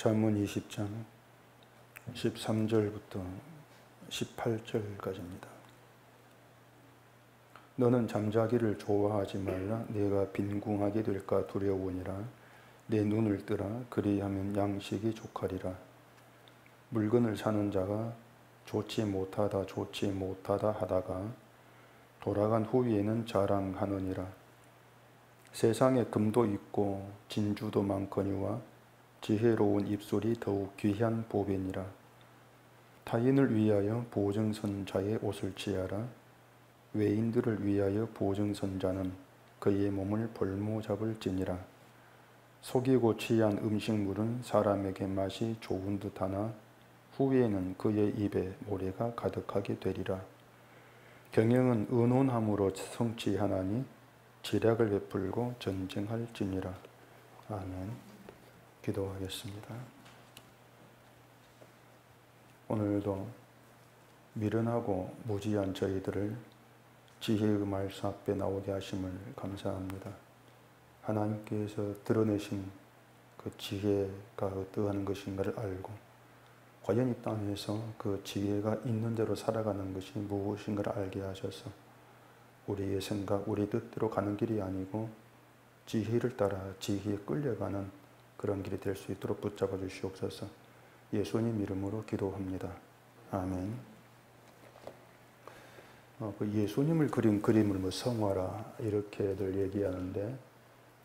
잠언 20장 13절부터 18절까지입니다. 너는 잠자기를 좋아하지 말라. 내가 빈궁하게 될까 두려우니라. 내 눈을 뜨라. 그리하면 양식이 족하리라. 물건을 사는 자가 좋지 못하다 하다가 돌아간 후에는 자랑하느니라. 세상에 금도 있고 진주도 많거니와 지혜로운 입술이 더욱 귀한 보배니라. 타인을 위하여 보증선자의 옷을 취하라. 외인들을 위하여 보증선자는 그의 몸을 볼모잡을지니라. 속이고 취한 음식물은 사람에게 맛이 좋은 듯하나 후에는 그의 입에 모래가 가득하게 되리라. 경영은 의논함으로 성취하나니 지략을 베풀고 전쟁할지니라. 아멘. 기도하겠습니다. 오늘도 미련하고 무지한 저희들을 지혜의 말씀 앞에 나오게 하심을 감사합니다. 하나님께서 드러내신 그 지혜가 어떠한 것인가를 알고 과연 이 땅에서 그 지혜가 있는 대로 살아가는 것이 무엇인가를 알게 하셔서 우리의 생각, 우리 뜻대로 가는 길이 아니고 지혜를 따라 지혜에 끌려가는 그런 길이 될 수 있도록 붙잡아 주시옵소서. 예수님 이름으로 기도합니다. 아멘. 그 예수님을 그린 그림을 성화라 이렇게들 얘기하는데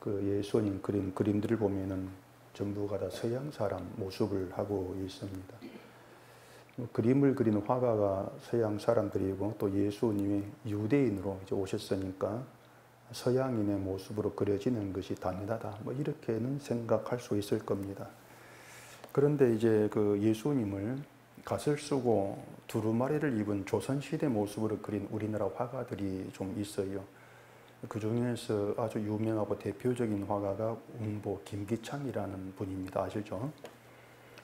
그 예수님 그린 그림들을 보면은 전부가 다 서양 사람 모습을 하고 있습니다. 그림을 그리는 화가가 서양 사람들이고 또 예수님이 유대인으로 이제 오셨으니까 서양인의 모습으로 그려지는 것이 당연하다. 뭐 이렇게는 생각할 수 있을 겁니다. 그런데 이제 그 예수님을 갓을 쓰고 두루마리를 입은 조선시대 모습으로 그린 우리나라 화가들이 좀 있어요. 그 중에서 아주 유명하고 대표적인 화가가 운보 김기창이라는 분입니다. 아시죠?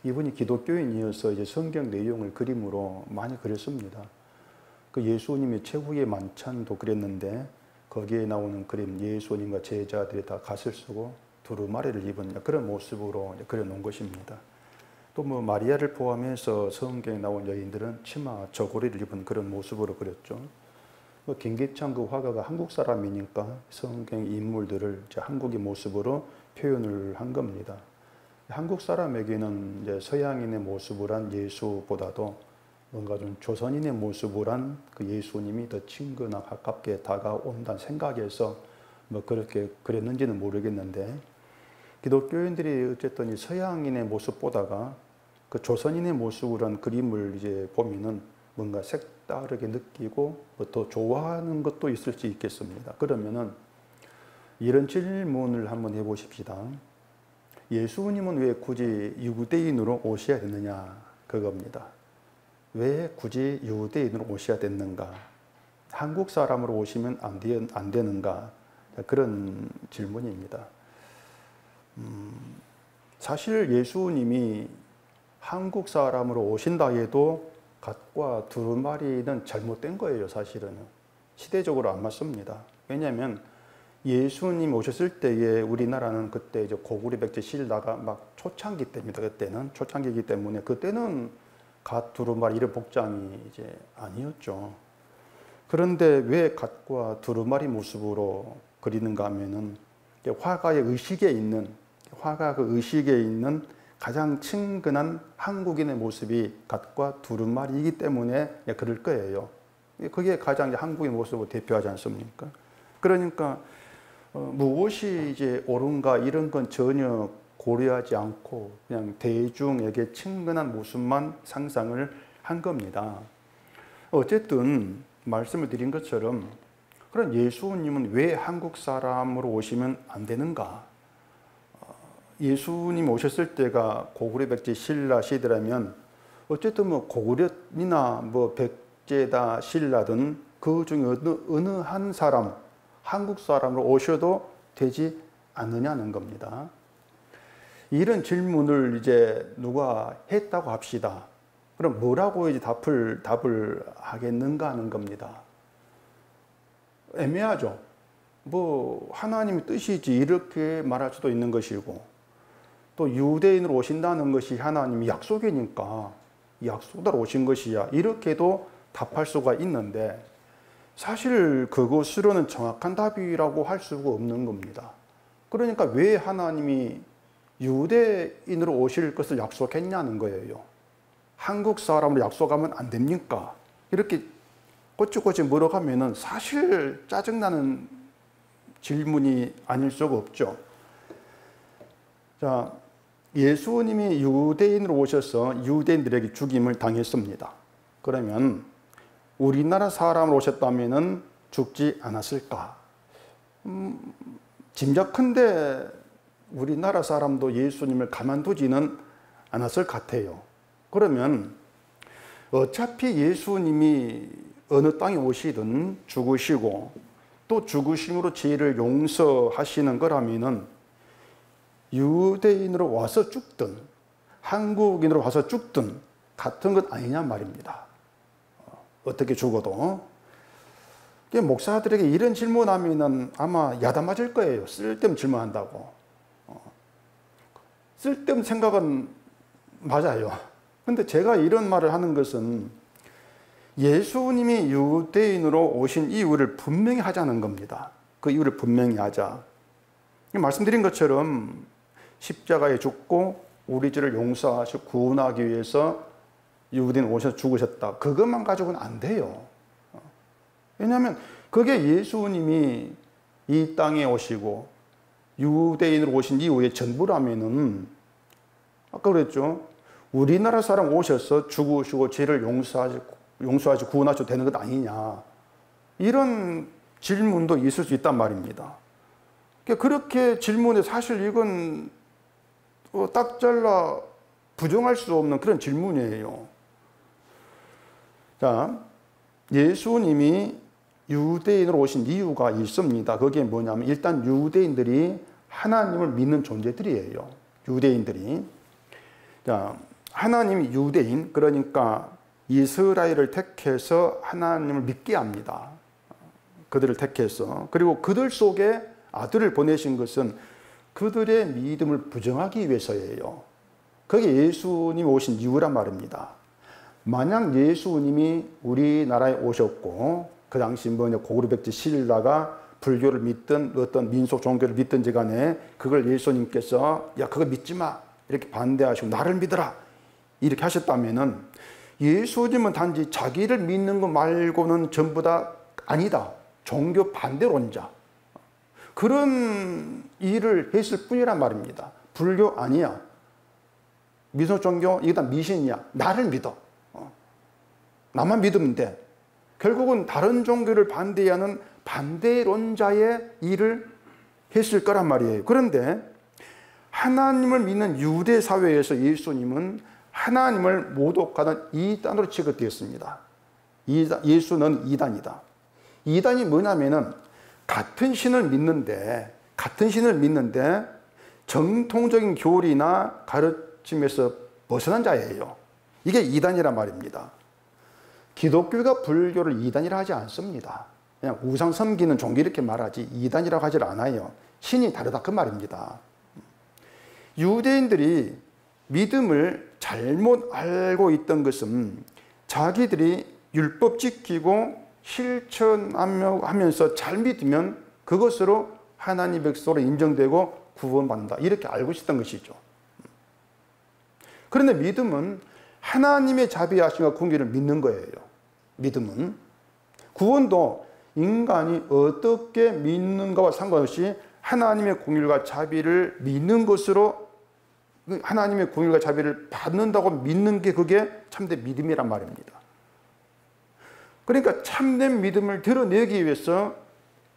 이분이 기독교인이어서 이제 성경 내용을 그림으로 많이 그렸습니다. 그 예수님의 최후의 만찬도 그렸는데 거기에 나오는 그림, 예수님과 제자들이 다 갓을 쓰고 두루마리를 입은 그런 모습으로 그려놓은 것입니다. 또 뭐 마리아를 포함해서 성경에 나온 여인들은 치마, 저고리를 입은 그런 모습으로 그렸죠. 김기창 그 화가가 한국 사람이니까 성경 인물들을 이제 한국의 모습으로 표현을 한 겁니다. 한국 사람에게는 이제 서양인의 모습을 한 예수보다도 뭔가 좀 조선인의 모습을 한 그 예수님이 더 친근하고 가깝게 다가온다는 생각에서 뭐 그렇게 그랬는지는 모르겠는데 기독교인들이 어쨌든 이 서양인의 모습보다가 그 조선인의 모습으로 한 그림을 이제 보면은 뭔가 색다르게 느끼고 더 좋아하는 것도 있을 수 있겠습니다. 그러면은 이런 질문을 한번 해보십시다. 예수님은 왜 굳이 유대인으로 오셔야 됐느냐? 그겁니다. 왜 굳이 유대인으로 오셔야 됐는가? 한국 사람으로 오시면 안 되는가? 그런 질문입니다. 사실 예수님이 한국 사람으로 오신다 해도 갓과 두루마리는 잘못된 거예요. 사실은 시대적으로 안 맞습니다. 왜냐하면 예수님 오셨을 때에 우리나라는 그때 이제 고구려 백제 신라가 막 초창기 때입니다. 그때는 초창기이기 때문에 그때는 갓 두루마리 이런 복장이 이제 아니었죠. 그런데 왜 갓과 두루마리 모습으로 그리는가 하면은 화가의 의식에 있는 가장 친근한 한국인의 모습이 갓과 두루마리이기 때문에 그럴 거예요. 그게 가장 한국의 모습을 대표하지 않습니까? 그러니까 무엇이 이제 옳은가 이런 건 전혀 고려하지 않고 그냥 대중에게 친근한 모습만 상상을 한 겁니다. 어쨌든 말씀을 드린 것처럼 그런 예수님은 왜 한국 사람으로 오시면 안 되는가? 예수님 오셨을 때가 고구려 백제 신라 시대라면 어쨌든 뭐 고구려나 뭐 백제다 신라든 그 중에 어느 한 사람 한국 사람으로 오셔도 되지 않느냐는 겁니다. 이런 질문을 이제 누가 했다고 합시다. 그럼 뭐라고 이제 답을 하겠는가 하는 겁니다. 애매하죠. 뭐 하나님의 뜻이지 이렇게 말할 수도 있는 것이고 또 유대인으로 오신다는 것이 하나님의 약속이니까 약속대로 오신 것이야, 이렇게도 답할 수가 있는데, 사실 그것으로는 정확한 답이라고 할 수가 없는 겁니다. 그러니까 왜 하나님이 유대인으로 오실 것을 약속했냐는 거예요. 한국 사람으로 약속하면 안 됩니까? 이렇게 꼬치꼬치 물어가면은 사실 짜증나는 질문이 아닐 수가 없죠. 자, 예수님이 유대인으로 오셔서 유대인들에게 죽임을 당했습니다. 그러면 우리나라 사람으로 오셨다면 죽지 않았을까? 짐작컨대 우리나라 사람도 예수님을 가만두지는 않았을 것 같아요. 그러면 어차피 예수님이 어느 땅에 오시든 죽으시고 또 죽으심으로 죄를 용서하시는 거라면은 유대인으로 와서 죽든 한국인으로 와서 죽든 같은 것 아니냐 말입니다. 어떻게 죽어도. 목사들에게 이런 질문하면은 아마 야단 맞을 거예요. 쓸데없는 질문한다고. 쓸데없는 생각은 맞아요. 근데 제가 이런 말을 하는 것은 예수님이 유대인으로 오신 이유를 분명히 하자는 겁니다. 그 이유를 분명히 하자. 말씀드린 것처럼 십자가에 죽고 우리 죄를 용서하시고 구원하기 위해서 유대인 오셔서 죽으셨다, 그것만 가지고는 안 돼요. 왜냐하면 그게 예수님이 이 땅에 오시고 유대인으로 오신 이후의 전부라면은, 아까 그랬죠, 우리나라 사람 오셔서 죽으시고 죄를 용서하시고 구원하셔도 되는 것 아니냐, 이런 질문도 있을 수 있단 말입니다. 그렇게 질문에 사실 이건 딱 잘라 부정할 수 없는 그런 질문이에요. 자, 예수님이 유대인으로 오신 이유가 있습니다. 그게 뭐냐면 일단 유대인들이 하나님을 믿는 존재들이에요. 유대인들이. 자, 하나님이 유대인, 그러니까 이스라엘을 택해서 하나님을 믿게 합니다. 그들을 택해서. 그리고 그들 속에 아들을 보내신 것은 그들의 믿음을 부정하기 위해서예요. 그게 예수님이 오신 이유란 말입니다. 만약 예수님이 우리나라에 오셨고 그 당시 고구려 백제 신라가 불교를 믿든 어떤 민속 종교를 믿든지 간에 그걸 예수님께서 야 그거 믿지 마 이렇게 반대하시고 나를 믿어라 이렇게 하셨다면은 예수님은 단지 자기를 믿는 것 말고는 전부 다 아니다, 종교 반대론자, 그런 일을 했을 뿐이란 말입니다. 불교 아니야, 민속 종교 이게 다 미신이야, 나를 믿어, 나만 믿으면 돼. 결국은 다른 종교를 반대하는 반대론자의 일을 했을 거란 말이에요. 그런데 하나님을 믿는 유대 사회에서 예수님은 하나님을 모독하는 이단으로 취급되었습니다. 예수는 이단이다. 이단이 뭐냐면은 같은 신을 믿는데 정통적인 교리나 가르침에서 벗어난 자예요. 이게 이단이란 말입니다. 기독교가 불교를 이단이라 하지 않습니다. 그냥 우상 섬기는 종교 이렇게 말하지 이단이라고 하질 않아요. 신이 다르다 그 말입니다. 유대인들이 믿음을 잘못 알고 있던 것은 자기들이 율법 지키고 실천하면서 잘 믿으면 그것으로 하나님 백성으로 인정되고 구원받는다, 이렇게 알고 있었던 것이죠. 그런데 믿음은 하나님의 자비하심과 궁기를 믿는 거예요. 믿음은 구원도 인간이 어떻게 믿는가와 상관없이 하나님의 궁율과 자비를 믿는 것으로, 하나님의 궁율과 자비를 받는다고 믿는 게 그게 참된 믿음이란 말입니다. 그러니까 참된 믿음을 드러내기 위해서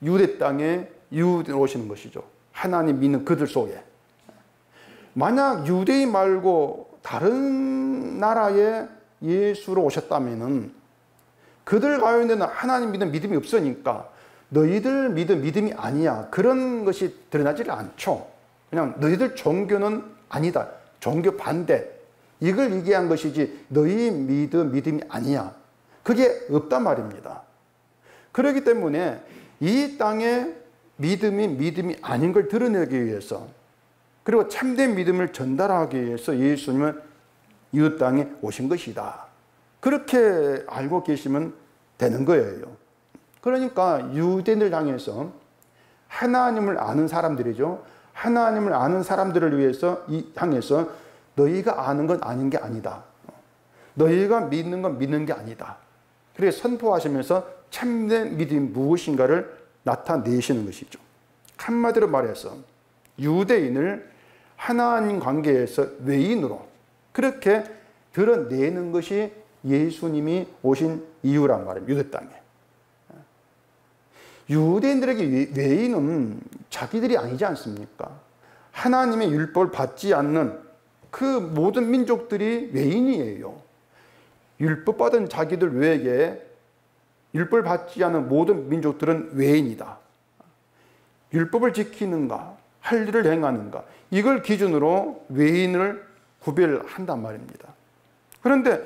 유대 땅에 유대로 오시는 것이죠. 하나님 믿는 그들 속에. 만약 유대인 말고 다른 나라에 예수로 오셨다면은 그들 가운데는 하나님 믿는 믿음이 없으니까 너희들 믿음이 아니야, 그런 것이 드러나지 않죠. 그냥 너희들 종교는 아니다, 종교 반대, 이걸 얘기한 것이지 너희 믿음이 아니야, 그게 없단 말입니다. 그렇기 때문에 이 땅에 믿음이 아닌 걸 드러내기 위해서, 그리고 참된 믿음을 전달하기 위해서 예수님은 이 땅에 오신 것이다. 그렇게 알고 계시면 되는 거예요. 그러니까 유대인을 향해서 하나님을 아는 사람들이죠. 하나님을 아는 사람들을 위해서 향해서 너희가 아는 건 아닌 게 아니다. 너희가 믿는 건 믿는 게 아니다. 그렇게 선포하시면서 참된 믿음이 무엇인가를 나타내시는 것이죠. 한마디로 말해서 유대인을 하나님 관계에서 외인으로 그렇게 드러내는 것이 예수님이 오신 이유란 말입니다. 유대 땅에. 유대인들에게 외인은 자기들이 아니지 않습니까? 하나님의 율법을 받지 않는 그 모든 민족들이 외인이에요. 율법 받은 자기들 외에 율법을 받지 않은 모든 민족들은 외인이다. 율법을 지키는가, 할 일을 행하는가, 이걸 기준으로 외인을 구별한단 말입니다. 그런데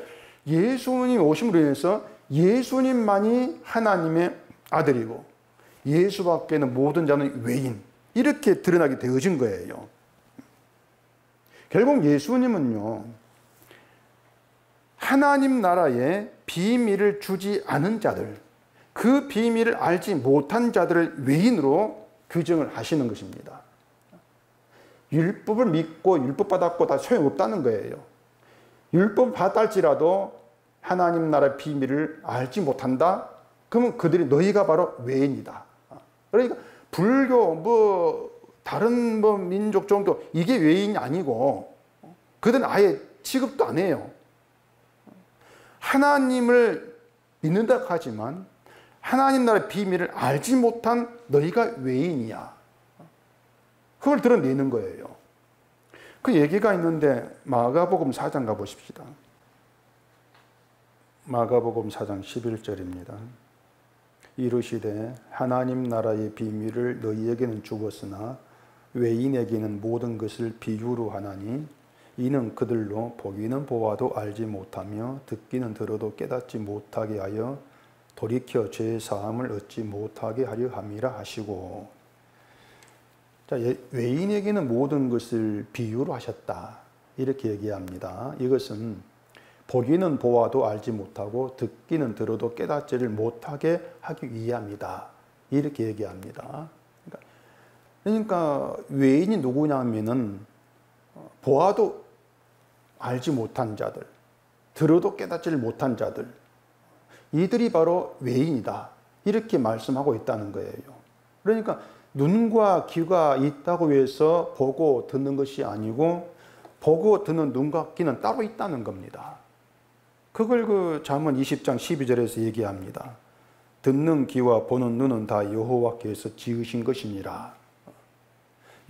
예수님이 오심으로 인해서 예수님만이 하나님의 아들이고 예수밖에는 모든 자는 외인, 이렇게 드러나게 되어진 거예요. 결국 예수님은요, 하나님 나라에 비밀을 주지 않은 자들, 그 비밀을 알지 못한 자들을 외인으로 규정을 하시는 것입니다. 율법을 믿고 율법 받았고 다 소용없다는 거예요. 율법 받았지라도 하나님 나라의 비밀을 알지 못한다? 그러면 그들이 너희가 바로 외인이다. 그러니까 불교 다른 민족 정도 이게 외인이 아니고 그들은 아예 취급도 안 해요. 하나님을 믿는다 하지만 하나님 나라의 비밀을 알지 못한 너희가 외인이야. 그걸 드러내는 거예요. 그 얘기가 있는데 마가복음 4장 가보십시다. 마가복음 4장 11절입니다. 이르시되 하나님 나라의 비밀을 너희에게는 주었으나 외인에게는 모든 것을 비유로 하나니 이는 그들로 보기는 보아도 알지 못하며 듣기는 들어도 깨닫지 못하게 하여 돌이켜 죄 사함을 얻지 못하게 하려 함이라 하시고. 자, 외인에게는 모든 것을 비유로 하셨다, 이렇게 얘기합니다. 이것은 보기는 보아도 알지 못하고 듣기는 들어도 깨닫지를 못하게 하기 위함이다, 이렇게 얘기합니다. 그러니까 외인이 누구냐면은 보아도 알지 못한 자들, 들어도 깨닫지를 못한 자들, 이들이 바로 외인이다, 이렇게 말씀하고 있다는 거예요. 그러니까 눈과 귀가 있다고 해서 보고 듣는 것이 아니고 보고 듣는 눈과 귀는 따로 있다는 겁니다. 그걸 그 잠언 20장 12절에서 얘기합니다. 듣는 귀와 보는 눈은 다 여호와께서 지으신 것이니라.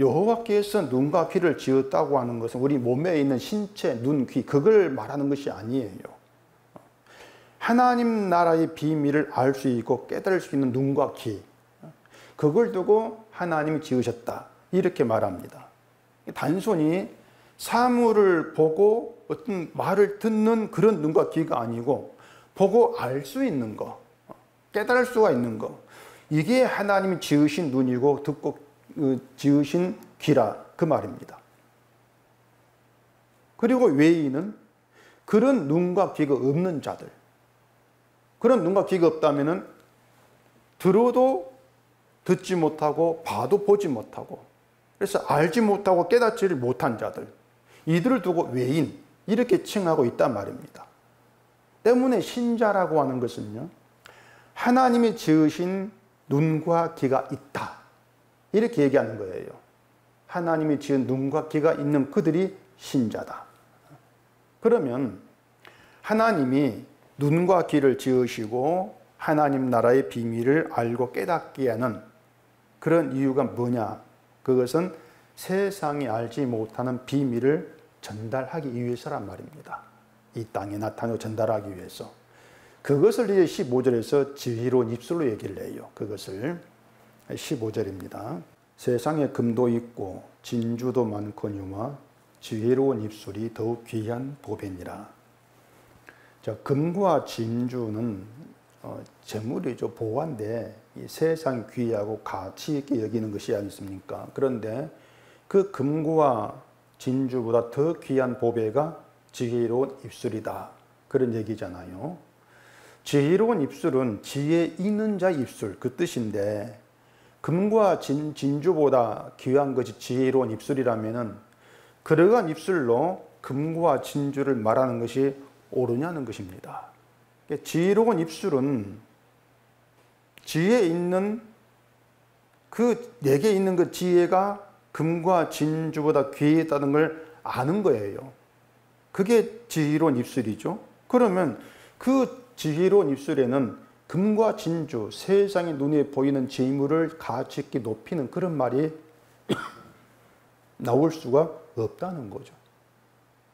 여호와께서 눈과 귀를 지었다고 하는 것은 우리 몸에 있는 신체, 눈, 귀, 그걸 말하는 것이 아니에요. 하나님 나라의 비밀을 알 수 있고 깨달을 수 있는 눈과 귀, 그걸 두고 하나님이 지으셨다, 이렇게 말합니다. 단순히 사물을 보고 어떤 말을 듣는 그런 눈과 귀가 아니고 보고 알 수 있는 거, 깨달을 수가 있는 거, 이게 하나님이 지으신 눈이고 듣고 지으신 귀라, 그 말입니다. 그리고 외인은 그런 눈과 귀가 없는 자들, 그런 눈과 귀가 없다면은 들어도 듣지 못하고 봐도 보지 못하고, 그래서 알지 못하고 깨닫지를 못한 자들, 이들을 두고 외인, 이렇게 칭하고 있단 말입니다. 때문에 신자라고 하는 것은요, 하나님이 지으신 눈과 귀가 있다, 이렇게 얘기하는 거예요. 하나님이 지은 눈과 귀가 있는 그들이 신자다. 그러면 하나님이 눈과 귀를 지으시고 하나님 나라의 비밀을 알고 깨닫게 하는 그런 이유가 뭐냐? 그것은 세상이 알지 못하는 비밀을 전달하기 위해서란 말입니다. 이 땅에 나타내어 전달하기 위해서. 그것을 이제 15절에서 지혜로운 입술로 얘기를 해요. 그것을 15절입니다. 세상에 금도 있고 진주도 많거니와 지혜로운 입술이 더욱 귀한 보배니라. 자, 금과 진주는 재물이죠. 보화인데 이 세상 귀하고 가치 있게 여기는 것이 아니습니까? 그런데 그 금과 진주보다 더 귀한 보배가 지혜로운 입술이다. 그런 얘기잖아요. 지혜로운 입술은 지혜 있는 자의 입술, 그 뜻인데, 금과 진주보다 귀한 것이 지혜로운 입술이라면은 그러한 입술로 금과 진주를 말하는 것이 옳으냐는 것입니다. 지혜로운 입술은 지혜 있는 내게 있는 그 지혜가 금과 진주보다 귀했다는 걸 아는 거예요. 그게 지혜로운 입술이죠. 그러면 그 지혜로운 입술에는 금과 진주, 세상의 눈에 보이는 재물을 가치 있게 높이는 그런 말이 나올 수가 없다는 거죠.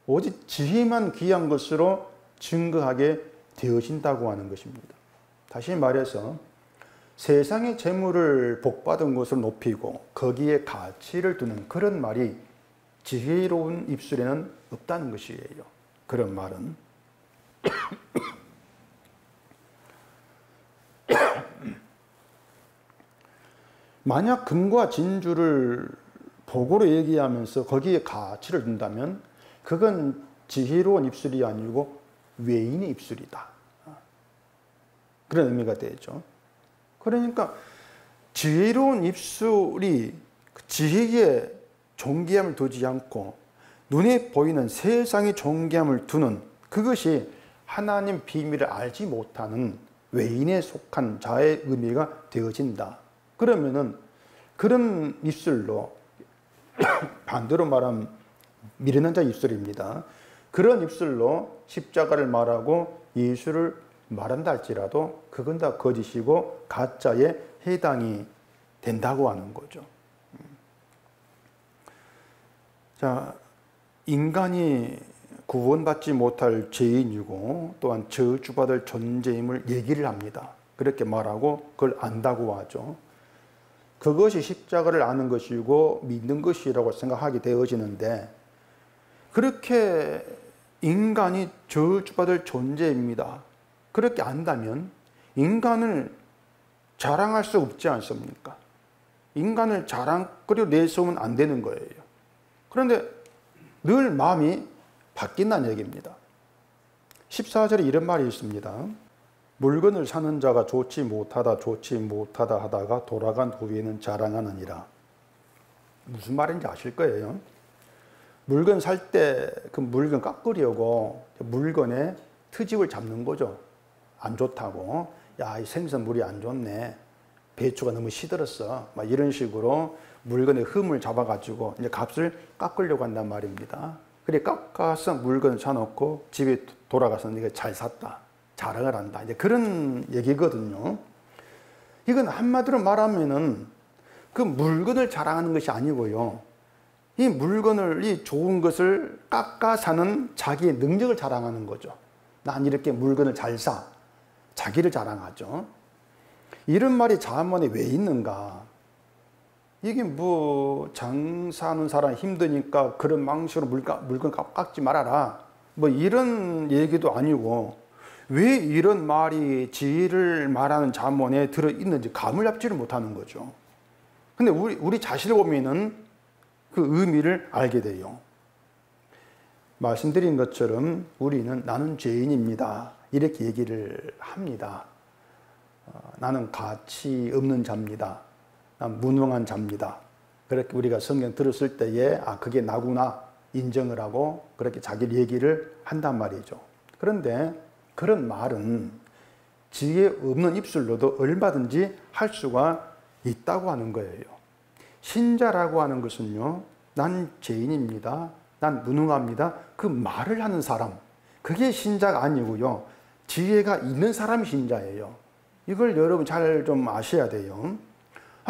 오직 지혜만 귀한 것으로 증거하게 되어진다고 하는 것입니다. 다시 말해서 세상의 재물을 복받은 것을 높이고 거기에 가치를 두는 그런 말이 지혜로운 입술에는 없다는 것이에요. 그런 말은. 만약 금과 진주를 복으로 얘기하면서 거기에 가치를 둔다면 그건 지혜로운 입술이 아니고 외인의 입술이다. 그런 의미가 되죠. 그러니까 지혜로운 입술이 지혜에 존귀함을 두지 않고 눈에 보이는 세상의 존귀함을 두는 그것이 하나님 비밀을 알지 못하는 외인에 속한 자의 의미가 되어진다. 그러면은 그런 입술로 반대로 말하면 미련한 자 입술입니다. 그런 입술로 십자가를 말하고 예수를 말한다 할지라도 그건 다 거짓이고 가짜에 해당이 된다고 하는 거죠. 자, 인간이 구원받지 못할 죄인이고 또한 저주받을 존재임을 얘기를 합니다. 그렇게 말하고 그걸 안다고 하죠. 그것이 십자가를 아는 것이고 믿는 것이라고 생각하게 되어지는데 그렇게 인간이 저주받을 존재입니다. 그렇게 안다면 인간을 자랑할 수 없지 않습니까? 인간을 자랑거리로 내세우면 안 되는 거예요. 그런데 늘 마음이 바뀐다는 얘기입니다. 14절에 이런 말이 있습니다. 물건을 사는 자가 좋지 못하다 하다가 돌아간 후에는 자랑하느니라. 무슨 말인지 아실 거예요. 물건 살 때 그 물건 깎으려고 물건에 트집을 잡는 거죠. 안 좋다고. 야, 이 생선물이 안 좋네. 배추가 너무 시들었어. 막 이런 식으로 물건의 흠을 잡아가지고 이제 값을 깎으려고 한단 말입니다. 그래 깎아서 물건을 사놓고 집에 돌아가서 네가 잘 샀다. 자랑을 한다. 이제 그런 얘기거든요. 이건 한마디로 말하면은 그 물건을 자랑하는 것이 아니고요. 이 물건을, 이 좋은 것을 깎아 사는 자기의 능력을 자랑하는 거죠. 난 이렇게 물건을 잘 사. 자기를 자랑하죠. 이런 말이 자문에 왜 있는가? 이게 뭐 장사하는 사람 힘드니까 그런 방식으로 물건 깎지 말아라. 뭐 이런 얘기도 아니고 왜 이런 말이 지혜를 말하는 자문에 들어있는지 감을 잡지를 못하는 거죠. 근데 우리 자신을 보면은 그 의미를 알게 돼요. 말씀드린 것처럼 우리는 나는 죄인입니다. 이렇게 얘기를 합니다. 나는 가치 없는 자입니다. 난 무능한 자입니다. 그렇게 우리가 성경 들었을 때에 그게 나구나 인정을 하고 그렇게 자기 얘기를 한단 말이죠. 그런데 그런 말은 지혜 없는 입술로도 얼마든지 할 수가 있다고 하는 거예요. 신자라고 하는 것은요, 난 죄인입니다. 난 무능합니다. 그 말을 하는 사람, 그게 신자가 아니고요. 지혜가 있는 사람이 신자예요. 이걸 여러분 잘 좀 아셔야 돼요.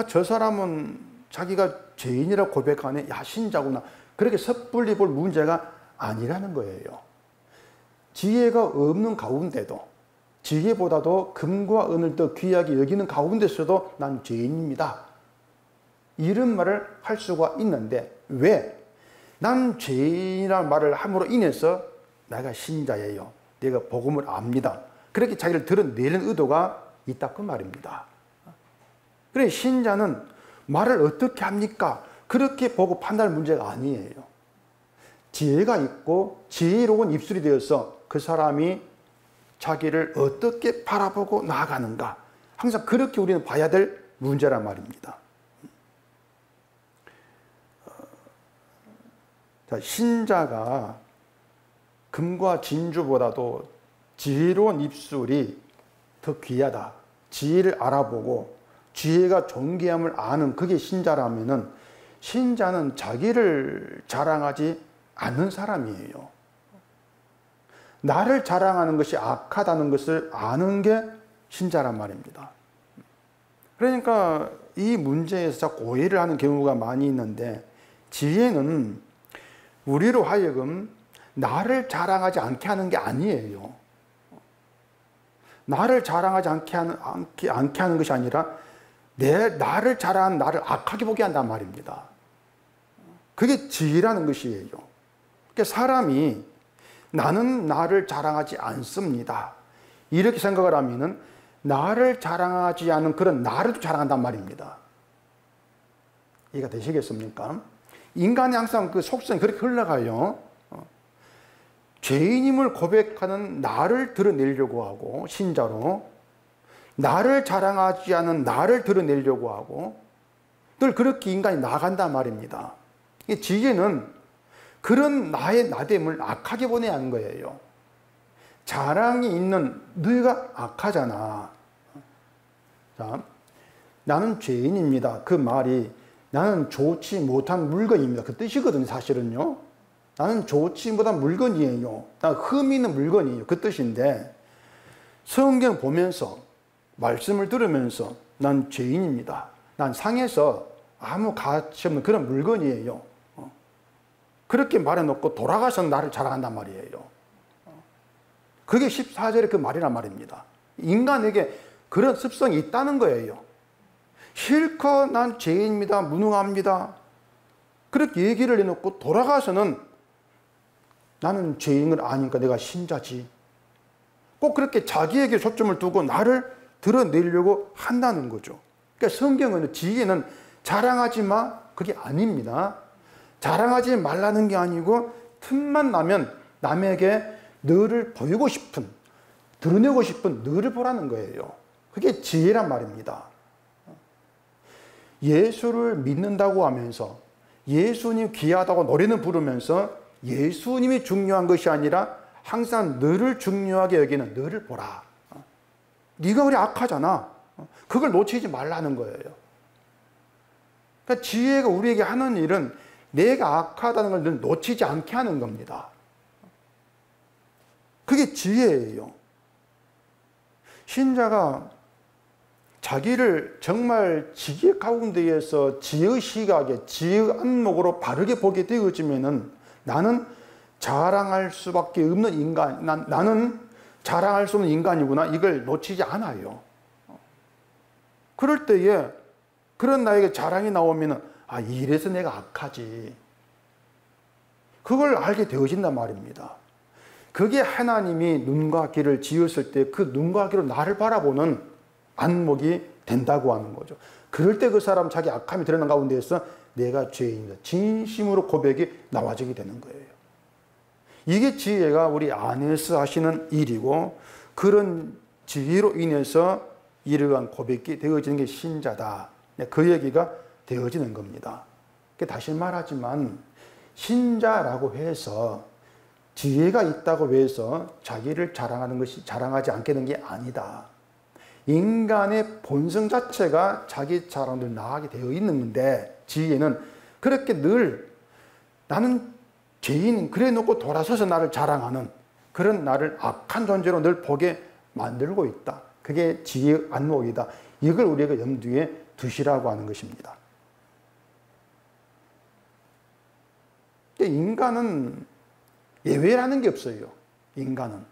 저 사람은 자기가 죄인이라고 고백하네. 야, 신자구나. 그렇게 섣불리 볼 문제가 아니라는 거예요. 지혜가 없는 가운데도 지혜보다도 금과 은을 더 귀하게 여기는 가운데서도 난 죄인입니다. 이런 말을 할 수가 있는데 왜? 난 죄인이라는 말을 함으로 인해서 내가 신자예요. 내가 복음을 압니다. 그렇게 자기를 드러내는 의도가 있다 그 말입니다. 그래 신자는 말을 어떻게 합니까? 그렇게 보고 판단할 문제가 아니에요. 지혜가 있고 지혜로운 입술이 되어서 그 사람이 자기를 어떻게 바라보고 나아가는가, 항상 그렇게 우리는 봐야 될 문제란 말입니다. 자, 신자가 금과 진주보다도 지혜로운 입술이 더 귀하다, 지혜를 알아보고 지혜가 존귀함을 아는 그게 신자라면은, 신자는 자기를 자랑하지 않는 사람이에요. 나를 자랑하는 것이 악하다는 것을 아는 게 신자란 말입니다. 그러니까 이 문제에서 자꾸 오해를 하는 경우가 많이 있는데, 지혜는 우리로 하여금 나를 자랑하지 않게 하는 게 아니에요. 나를 자랑하지 않게 하는 것이 아니라 나를 자랑하는 나를 악하게 보게 한단 말입니다. 그게 지혜라는 것이에요. 그러니까 사람이 나는 나를 자랑하지 않습니다, 이렇게 생각을 하면은 나를 자랑하지 않은 그런 나를 자랑한단 말입니다. 이해가 되시겠습니까? 인간이 항상 그 속성이 그렇게 흘러가요. 죄인임을 고백하는 나를 드러내려고 하고, 신자로 나를 자랑하지 않은 나를 드러내려고 하고, 늘 그렇게 인간이 나간단 말입니다. 지혜는 그런 나의 나됨을 악하게 보내야 하는 거예요. 자랑이 있는 너희가 악하잖아. 자, 나는 죄인입니다, 그 말이 나는 좋지 못한 물건입니다, 그 뜻이거든요. 사실은요, 나는 좋지 못한 물건이에요, 나 흠이 있는 물건이에요, 그 뜻인데, 성경 보면서 말씀을 들으면서 난 죄인입니다, 난 상해서 아무 가치 없는 그런 물건이에요, 그렇게 말해놓고 돌아가서 나를 자랑한단 말이에요. 그게 14절의 그 말이란 말입니다. 인간에게 그런 습성이 있다는 거예요. 실컷 난 죄인입니다, 무능합니다, 그렇게 얘기를 해놓고 돌아가서는 나는 죄인을 아니까 내가 신자지, 꼭 그렇게 자기에게 초점을 두고 나를 드러내려고 한다는 거죠. 그러니까 성경은, 지혜는 자랑하지 마, 그게 아닙니다. 자랑하지 말라는 게 아니고, 틈만 나면 남에게 너를 보이고 싶은, 드러내고 싶은 너를 보라는 거예요. 그게 지혜란 말입니다. 예수를 믿는다고 하면서 예수님 귀하다고 노래는 부르면서 예수님이 중요한 것이 아니라 항상 너를 중요하게 여기는 너를 보라. 네가 그리 악하잖아, 그걸 놓치지 말라는 거예요. 그러니까 지혜가 우리에게 하는 일은 내가 악하다는 걸 늘 놓치지 않게 하는 겁니다. 그게 지혜예요. 신자가 자기를 정말 지혜 가운데에서 지혜의 시각에, 지혜의 안목으로 바르게 보게 되어지면은, 나는 자랑할 수밖에 없는 인간, 나는 자랑할 수 없는 인간이구나, 이걸 놓치지 않아요. 그럴 때에 그런 나에게 자랑이 나오면은, 아, 이래서 내가 악하지, 그걸 알게 되어진단 말입니다. 그게 하나님이 눈과 귀를 지었을 때 그 눈과 귀로 나를 바라보는 안목이 된다고 하는 거죠. 그럴 때 그 사람 자기 악함이 드러난 가운데에서 내가 죄인이다, 진심으로 고백이 나와지게 되는 거예요. 이게 지혜가 우리 안에서 하시는 일이고, 그런 지혜로 인해서 이러한 고백이 되어지는 게 신자다, 그 얘기가 되어지는 겁니다. 다시 말하지만 신자라고 해서 지혜가 있다고 해서 자기를 자랑하는 것이, 자랑하지 않게 되는 게 아니다. 인간의 본성 자체가 자기 자랑을 나가게 되어 있는데, 지혜는 그렇게 늘 나는 죄인 그래 놓고 돌아서서 나를 자랑하는 그런 나를 악한 존재로 늘 보게 만들고 있다. 그게 지혜의 안목이다. 이걸 우리가 염두에 두시라고 하는 것입니다. 인간은 예외라는 게 없어요. 인간은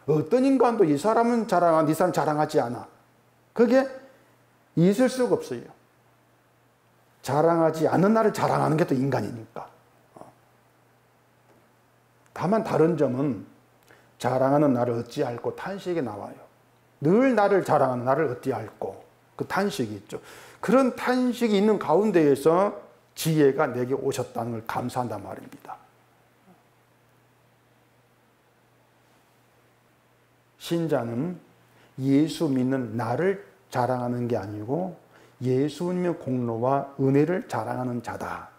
어떤 인간도 이 사람은 자랑하고 이 사람 자랑하지 않아, 그게 있을 수가 없어요. 자랑하지 않는 나를 자랑하는 게 또 인간이니까. 다만 다른 점은 자랑하는 나를 어찌할꼬 탄식이 나와요. 늘 나를 자랑하는 나를 어찌할꼬, 그 탄식이 있죠. 그런 탄식이 있는 가운데에서 지혜가 내게 오셨다는 걸 감사한단 말입니다. 신자는 예수 믿는 나를 자랑하는 게 아니고 예수님의 공로와 은혜를 자랑하는 자다.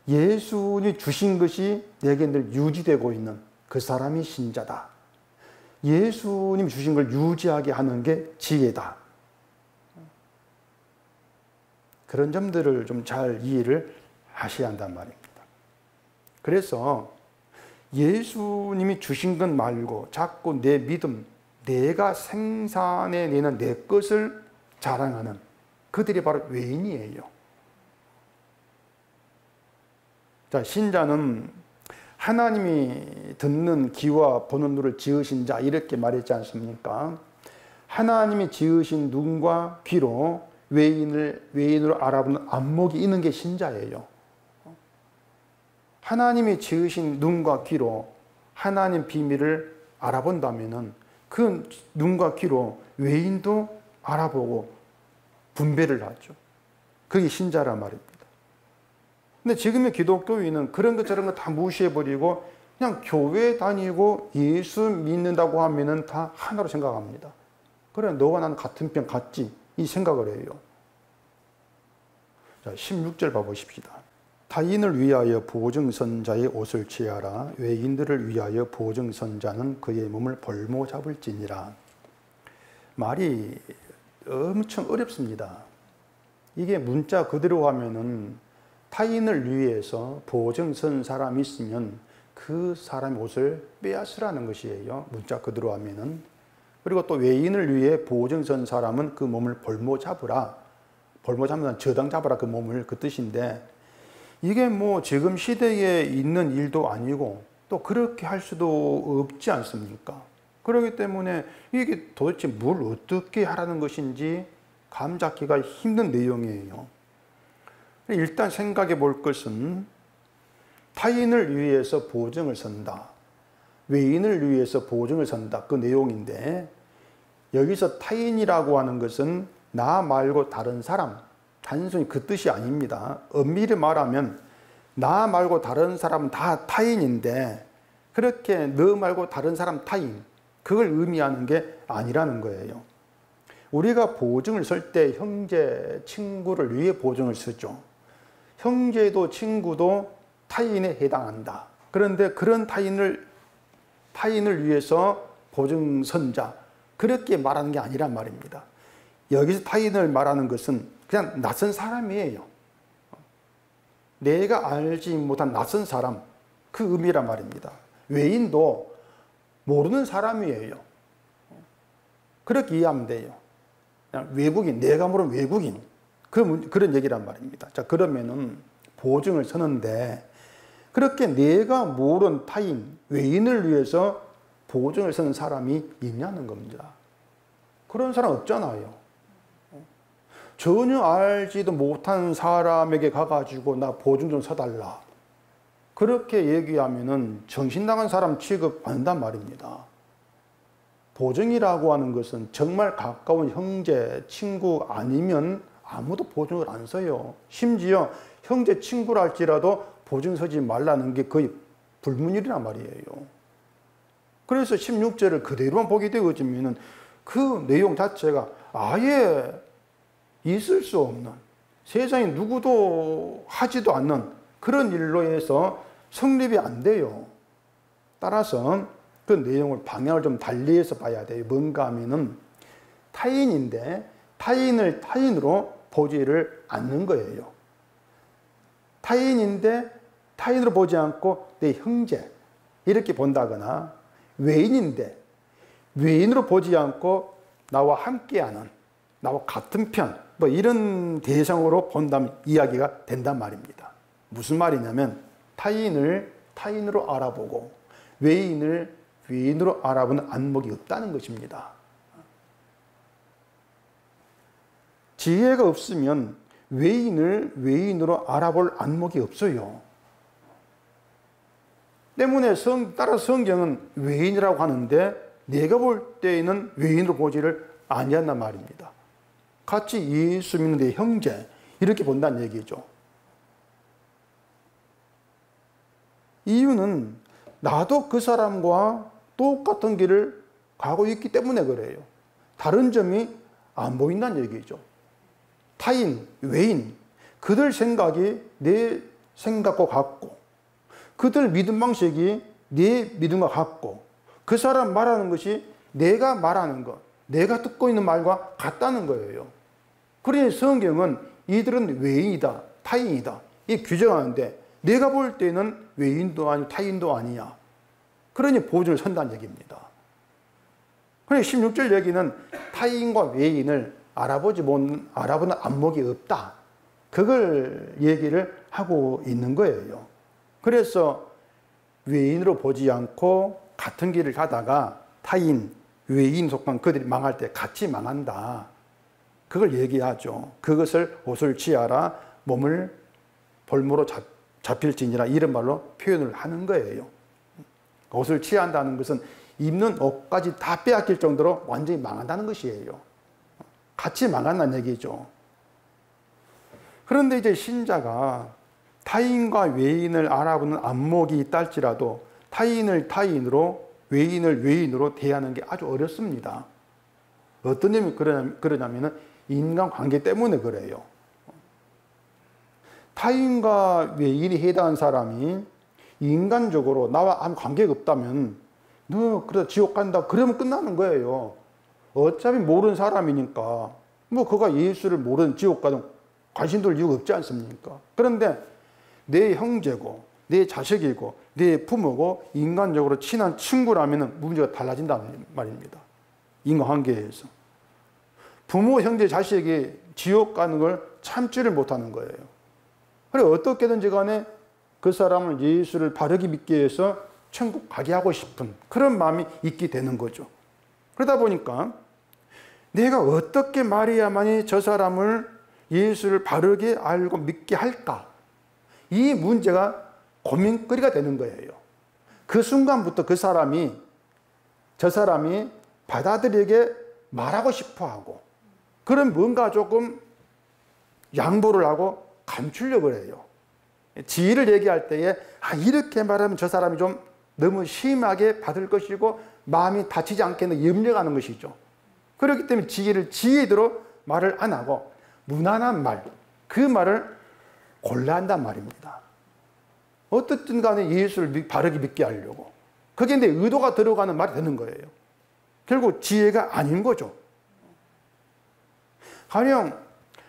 예수님이 주신 것이 내게 늘 유지되고 있는 그 사람이 신자다. 예수님이 주신 걸 유지하게 하는 게 지혜다. 그런 점들을 좀 잘 이해를 하셔야 한단 말입니다. 그래서 예수님이 주신 것 말고 자꾸 내 믿음, 내가 생산해내는 내 것을 자랑하는 그들이 바로 외인이에요. 자, 신자는 하나님이 듣는 귀와 보는 눈을 지으신 자 이렇게 말했지 않습니까? 하나님이 지으신 눈과 귀로 외인으로 알아보는 안목이 있는 게 신자예요. 하나님이 지으신 눈과 귀로 하나님 비밀을 알아본다면 그 눈과 귀로 외인도 알아보고 분별을 하죠. 그게 신자란 말입니다. 근데 지금의 기독교인은 그런 것 저런 거 다 무시해버리고 그냥 교회 다니고 예수 믿는다고 하면은 다 하나로 생각합니다. 그래, 너와 나는 같은 편 같지 이 생각을 해요. 자, 16절 봐보십시다. 타인을 위하여 보증선자의 옷을 취하라. 외인들을 위하여 보증선자는 그의 몸을 볼모 잡을지니라. 말이 엄청 어렵습니다. 이게 문자 그대로 하면은 타인을 위해서 보증선 사람이 있으면 그 사람의 옷을 빼앗으라는 것이에요. 문자 그대로 하면은. 그리고 또 외인을 위해 보증선 사람은 그 몸을 볼모 잡으라. 볼모 잡으면 저당 잡으라 그 몸을 그 뜻인데 이게 뭐 지금 시대에 있는 일도 아니고 또 그렇게 할 수도 없지 않습니까? 그렇기 때문에 이게 도대체 뭘 어떻게 하라는 것인지 감 잡기가 힘든 내용이에요. 일단 생각해 볼 것은 타인을 위해서 보증을 선다. 외인을 위해서 보증을 선다. 그 내용인데 여기서 타인이라고 하는 것은 나 말고 다른 사람, 단순히 그 뜻이 아닙니다. 엄밀히 말하면 나 말고 다른 사람은 다 타인인데 그렇게 너 말고 다른 사람 타인, 그걸 의미하는 게 아니라는 거예요. 우리가 보증을 쓸 때 형제, 친구를 위해 보증을 쓰죠. 형제도 친구도 타인에 해당한다. 그런데 그런 타인을 위해서 보증선자, 그렇게 말하는 게 아니란 말입니다. 여기서 타인을 말하는 것은 그냥 낯선 사람이에요. 내가 알지 못한 낯선 사람, 그 의미란 말입니다. 외인도 모르는 사람이에요. 그렇게 이해하면 돼요. 그냥 외국인, 내가 모르는 외국인, 그런 얘기란 말입니다. 자, 그러면은 보증을 서는데 그렇게 내가 모르는 타인, 외인을 위해서 보증을 서는 사람이 있냐는 겁니다. 그런 사람 없잖아요. 전혀 알지도 못한 사람에게 가가지고 나 보증 좀 서달라. 그렇게 얘기하면은 정신 나간 사람 취급한단 말입니다. 보증이라고 하는 것은 정말 가까운 형제, 친구 아니면 아무도 보증을 안 써요. 심지어 형제, 친구라 할지라도 보증 서지 말라는 게 거의 불문율이란 말이에요. 그래서 16절을 그대로만 보게 되어지면은 그 내용 자체가 아예 있을 수 없는, 세상에 누구도 하지도 않는 그런 일로 해서 성립이 안 돼요. 따라서 그 내용을 방향을 좀 달리해서 봐야 돼요. 뭔가 하면은 타인인데 타인을 타인으로 보지를 않는 거예요. 타인인데 타인으로 보지 않고 내 형제 이렇게 본다거나, 외인인데 외인으로 보지 않고 나와 함께하는, 나와 같은 편, 뭐 이런 대상으로 본다면 이야기가 된단 말입니다. 무슨 말이냐면 타인을 타인으로 알아보고 외인을 외인으로 알아보는 안목이 없다는 것입니다. 지혜가 없으면 외인을 외인으로 알아볼 안목이 없어요. 때문에 따라서 성경은 외인이라고 하는데 내가 볼 때에는 외인으로 보지를 아니한단 말입니다. 같이 예수 믿는 내 형제 이렇게 본다는 얘기죠. 이유는 나도 그 사람과 똑같은 길을 가고 있기 때문에 그래요. 다른 점이 안 보인다는 얘기죠. 타인, 외인, 그들 생각이 내 생각과 같고, 그들 믿음 방식이 내 믿음과 같고, 그 사람 말하는 것이 내가 말하는 것, 내가 듣고 있는 말과 같다는 거예요. 그러니 성경은 이들은 외인이다, 타인이다, 이 규정하는데, 내가 볼 때는 외인도 아니고 타인도 아니야. 그러니 보증을 선다는 얘기입니다. 그러니 16절 얘기는 타인과 외인을 알아보는 안목이 없다. 그걸 얘기를 하고 있는 거예요. 그래서 외인으로 보지 않고 같은 길을 가다가 타인, 외인 속한 그들이 망할 때 같이 망한다. 그걸 얘기하죠. 그것을 옷을 취하라, 몸을 볼모로 잡힐지니라, 이런 말로 표현을 하는 거예요. 옷을 취한다는 것은 입는 옷까지 다 빼앗길 정도로 완전히 망한다는 것이에요. 같이 망한다는 얘기죠. 그런데 이제 신자가 타인과 외인을 알아보는 안목이 있다 할지라도 타인을 타인으로, 외인을 외인으로 대하는 게 아주 어렵습니다. 어떤 점이 그러냐면 인간관계 때문에 그래요. 타인과 외인이 해당하는 사람이 인간적으로 나와 아무 관계가 없다면 너 그래도 지옥 간다 그러면 끝나는 거예요. 어차피 모르는 사람이니까 뭐 그가 예수를 모르는 지옥 가든 관심 둘 이유가 없지 않습니까? 그런데 내 형제고 내 자식이고 내 부모고 인간적으로 친한 친구라면 문제가 달라진다는 말입니다. 인간관계에서. 부모, 형제, 자식이 지옥 가는 걸 참지를 못하는 거예요. 그래 어떻게든지 간에 그 사람을 예수를 바르게 믿기 위해서 천국 가게 하고 싶은 그런 마음이 있게 되는 거죠. 그러다 보니까 내가 어떻게 말해야만이 저 사람을 예수를 바르게 알고 믿게 할까? 이 문제가 고민거리가 되는 거예요. 그 순간부터 저 사람이 받아들이게 말하고 싶어 하고, 그런 뭔가 조금 양보를 하고 감추려고 해요. 지혜를 얘기할 때에 이렇게 말하면 저 사람이 좀 너무 심하게 받을 것이고 마음이 다치지 않게 염려하는 것이죠. 그렇기 때문에 지혜대로 말을 안 하고 무난한 말, 그 말을 골라야 한단 말입니다. 어떻든 간에 예수를 바르게 믿게 하려고. 그게 내 의도가 들어가는 말이 되는 거예요. 결국 지혜가 아닌 거죠. 가령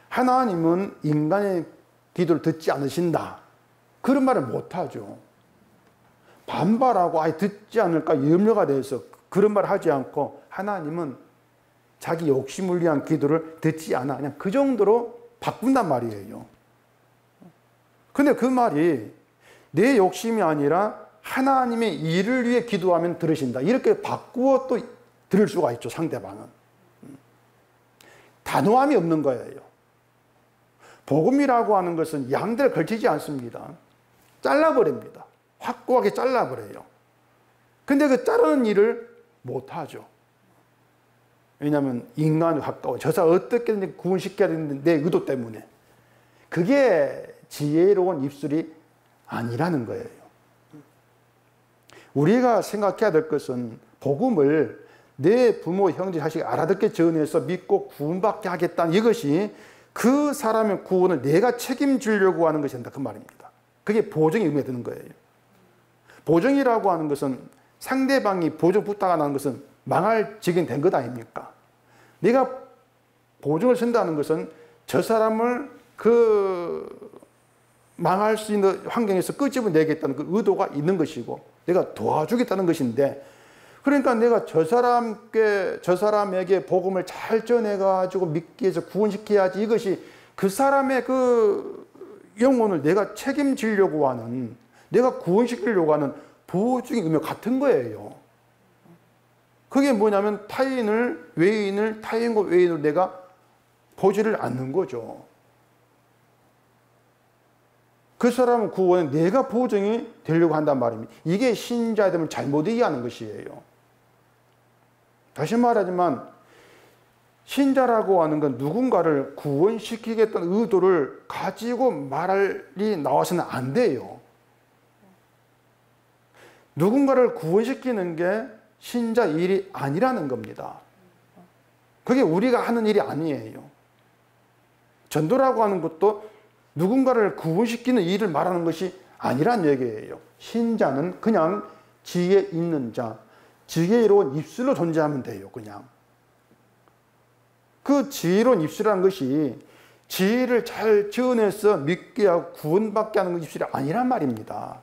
하나님은 인간의 기도를 듣지 않으신다, 그런 말을 못하죠. 반발하고 아예 듣지 않을까 염려가 돼서 그런 말을 하지 않고, 하나님은 자기 욕심을 위한 기도를 듣지 않아, 그냥 그 정도로 바꾼단 말이에요. 근데 그 말이 내 욕심이 아니라 하나님의 일을 위해 기도하면 들으신다, 이렇게 바꾸어 또 들을 수가 있죠. 상대방은 단호함이 없는 거예요. 복음이라고 하는 것은 양대를 걸치지 않습니다. 잘라버립니다. 확고하게 잘라버려요. 근데 그 자르는 일을 못하죠. 왜냐하면 인간이 가까워, 저 사람 어떻게든 구원시켜야 되는데 내 의도 때문에. 그게 지혜로운 입술이 아니라는 거예요. 우리가 생각해야 될 것은 복음을 내 부모, 형제, 자식이 알아듣게 전해서 믿고 구원받게 하겠다는 이것이 그 사람의 구원을 내가 책임지려고 하는 것이다, 그 말입니다. 그게 보증의 의미가 드는 거예요. 보증이라고 하는 것은 상대방이 보증 부탁을 하는 것은 망할 지경이 된 것 아닙니까? 내가 보증을 쓴다는 것은 저 사람을 망할 수 있는 환경에서 끄집어내겠다는 그 의도가 있는 것이고 내가 도와주겠다는 것인데, 그러니까 내가 저 사람에게 복음을 잘 전해가지고 믿게 해서 구원시켜야지, 이것이 그 사람의 그 영혼을 내가 책임지려고 하는, 내가 구원시키려고 하는 보증의 의미가 같은 거예요. 그게 뭐냐면 타인과 외인을 내가 보지를 않는 거죠. 그 사람의 구원은 내가 보증이 되려고 한단 말입니다. 이게 신자됨을 잘못 이해하는 것이에요. 다시 말하지만 신자라고 하는 건 누군가를 구원시키겠다는 의도를 가지고 말이 나와서는 안 돼요. 누군가를 구원시키는 게 신자 일이 아니라는 겁니다. 그게 우리가 하는 일이 아니에요. 전도라고 하는 것도 누군가를 구원시키는 일을 말하는 것이 아니란 얘기예요. 신자는 그냥 지혜 있는 자, 지혜로운 입술로 존재하면 돼요. 그냥. 그 지혜로운 입술이라는 것이 지혜를 잘 지어내서 믿게 하고 구원받게 하는 입술이 아니란 말입니다.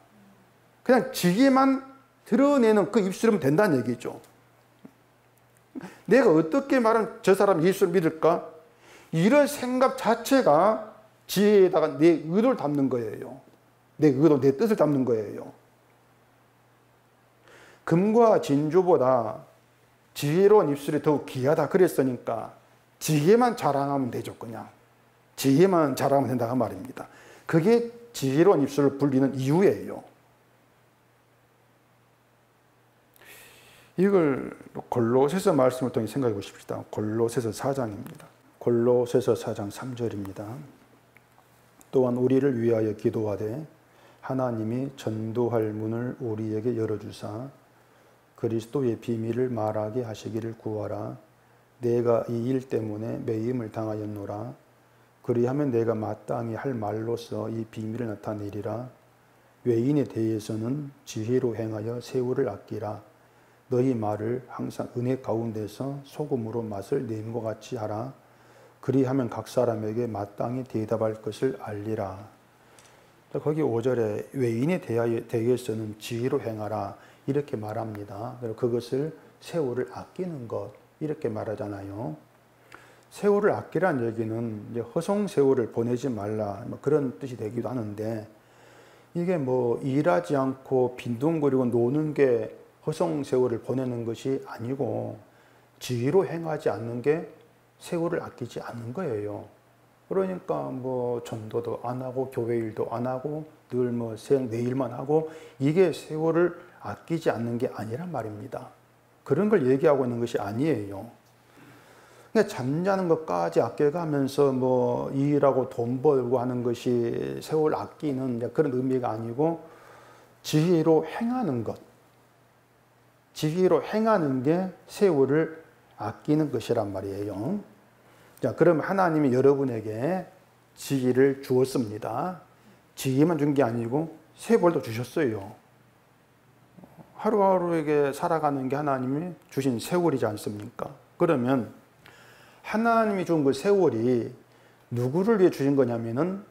그냥 지혜만 드러내는 그 입술이면 된다는 얘기죠. 내가 어떻게 말하면 저 사람 예수를 믿을까? 이런 생각 자체가 지혜에다가 내 의도를 담는 거예요. 내 의도, 내 뜻을 담는 거예요. 금과 진주보다 지혜로운 입술이 더욱 귀하다 그랬으니까 지혜만 자랑하면 되죠. 그냥 지혜만 자랑하면 된다고 말입니다. 그게 지혜로운 입술을 불리는 이유예요. 이걸 골로새서 말씀을 통해 생각해 보십시다. 골로새서 4장입니다. 골로새서 4장 3절입니다. 또한 우리를 위하여 기도하되 하나님이 전도할 문을 우리에게 열어주사 그리스도의 비밀을 말하게 하시기를 구하라. 내가 이 일 때문에 매임을 당하였노라. 그리하면 내가 마땅히 할 말로서 이 비밀을 나타내리라. 외인에 대해서는 지혜로 행하여 세월을 아끼라. 너희 말을 항상 은혜 가운데서 소금으로 맛을 내는 것 같이 하라. 그리하면 각 사람에게 마땅히 대답할 것을 알리라. 거기 5절에 외인에 대해서는 지혜로 행하라 이렇게 말합니다. 그리고 그것을 세월을 아끼는 것 이렇게 말하잖아요. 세월을 아끼라는 얘기는 이제 허송 세월을 보내지 말라 뭐 그런 뜻이 되기도 하는데 이게 뭐 일하지 않고 빈둥거리고 노는 게 허송 세월을 보내는 것이 아니고 지혜로 행하지 않는 게 세월을 아끼지 않는 거예요. 그러니까 뭐 전도도 안 하고 교회 일도 안 하고 늘 뭐 내 일만 하고 이게 세월을 아끼지 않는 게 아니란 말입니다. 그런 걸 얘기하고 있는 것이 아니에요. 그러니까 잠자는 것까지 아껴가면서 뭐 일하고 돈 벌고 하는 것이 세월 아끼는 그런 의미가 아니고 지혜로 행하는 것. 지혜로 행하는 게 세월을 아끼는 것이란 말이에요. 자, 그럼 하나님이 여러분에게 지혜를 주었습니다. 지혜만 준 게 아니고 세월도 주셨어요. 하루하루에게 살아가는 게 하나님이 주신 세월이지 않습니까? 그러면 하나님이 준 그 세월이 누구를 위해 주신 거냐면은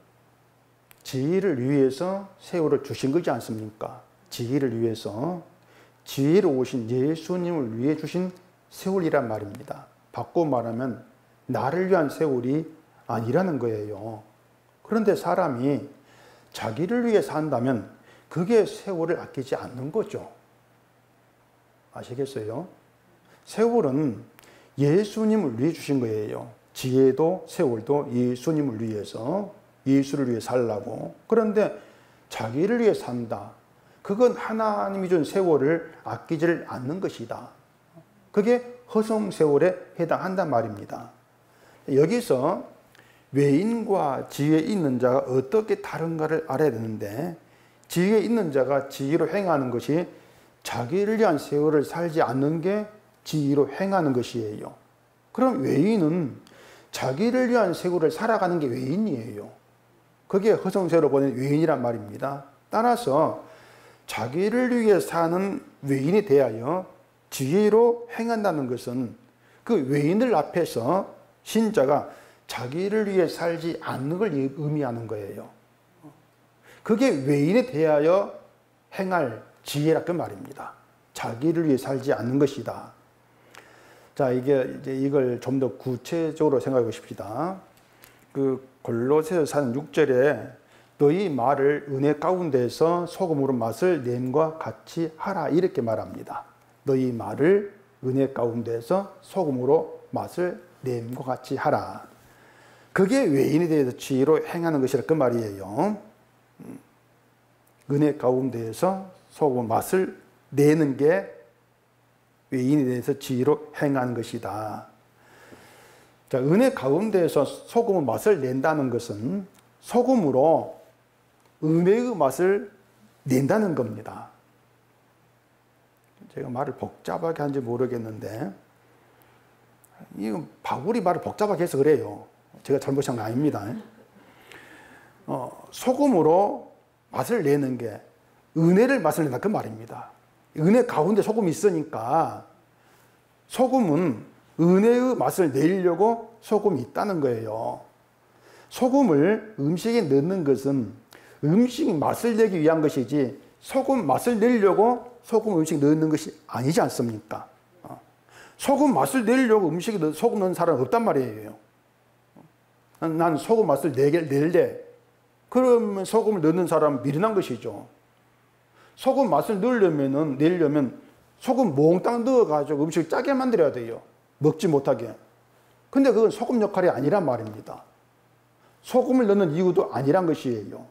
지혜를 위해서 세월을 주신 거지 않습니까? 지혜를 위해서 지혜로 오신 예수님을 위해 주신 세월이란 말입니다. 바꿔 말하면 나를 위한 세월이 아니라는 거예요. 그런데 사람이 자기를 위해 산다면 그게 세월을 아끼지 않는 거죠. 아시겠어요? 세월은 예수님을 위해 주신 거예요. 지혜도 세월도 예수님을 위해서 예수를 위해 살라고. 그런데 자기를 위해 산다. 그건 하나님이 준 세월을 아끼지를 않는 것이다. 그게 허송 세월에 해당한단 말입니다. 여기서 외인과 지혜 있는 자가 어떻게 다른가를 알아야 되는데 지혜 있는 자가 지혜로 행하는 것이 자기를 위한 세월을 살지 않는 게 지혜로 행하는 것이에요. 그럼 외인은 자기를 위한 세월을 살아가는 게 외인이에요. 그게 허송세월을 보낸 외인이란 말입니다. 따라서 자기를 위해 사는 외인에 대하여 지혜로 행한다는 것은 그 외인들 앞에서 신자가 자기를 위해 살지 않는 걸 의미하는 거예요. 그게 외인에 대하여 행할 지혜라 그 말입니다. 자기를 위해 살지 않는 것이다. 자, 이걸 좀 더 구체적으로 생각해 보십시다. 그 골로새서 4장 6절에 너희 말을 은혜 가운데서 소금으로 맛을 냄과 같이 하라 이렇게 말합니다. 너희 말을 은혜 가운데서 소금으로 맛을 냄과 같이 하라. 그게 외인에 대해서 지혜로 행하는 것이라 그 말이에요. 은혜 가운데에서 소금 맛을 내는 게 외인에 대해서 지혜로 행하는 것이다. 자, 은혜 가운데에서 소금의 맛을 낸다는 것은 소금으로 은혜의 맛을 낸다는 겁니다. 제가 말을 복잡하게 한지 모르겠는데, 이거 바울이 말을 복잡하게 해서 그래요. 제가 잘못한 거 아닙니다. 소금으로 맛을 내는 게 은혜를 맛을 낸다 그 말입니다. 은혜 가운데 소금이 있으니까 소금은 은혜의 맛을 내려고 소금이 있다는 거예요. 소금을 음식에 넣는 것은 음식 맛을 내기 위한 것이지 소금 맛을 내려고 소금 음식 넣는 것이 아니지 않습니까? 소금 맛을 내려고 음식에 소금 넣는 사람은 없단 말이에요. 난 소금 맛을 낼래. 그러면 소금을 넣는 사람은 미련한 것이죠. 소금 맛을 내려면 소금 몽땅 넣어가지고 음식을 짜게 만들어야 돼요. 먹지 못하게. 근데 그건 소금 역할이 아니란 말입니다. 소금을 넣는 이유도 아니란 것이에요.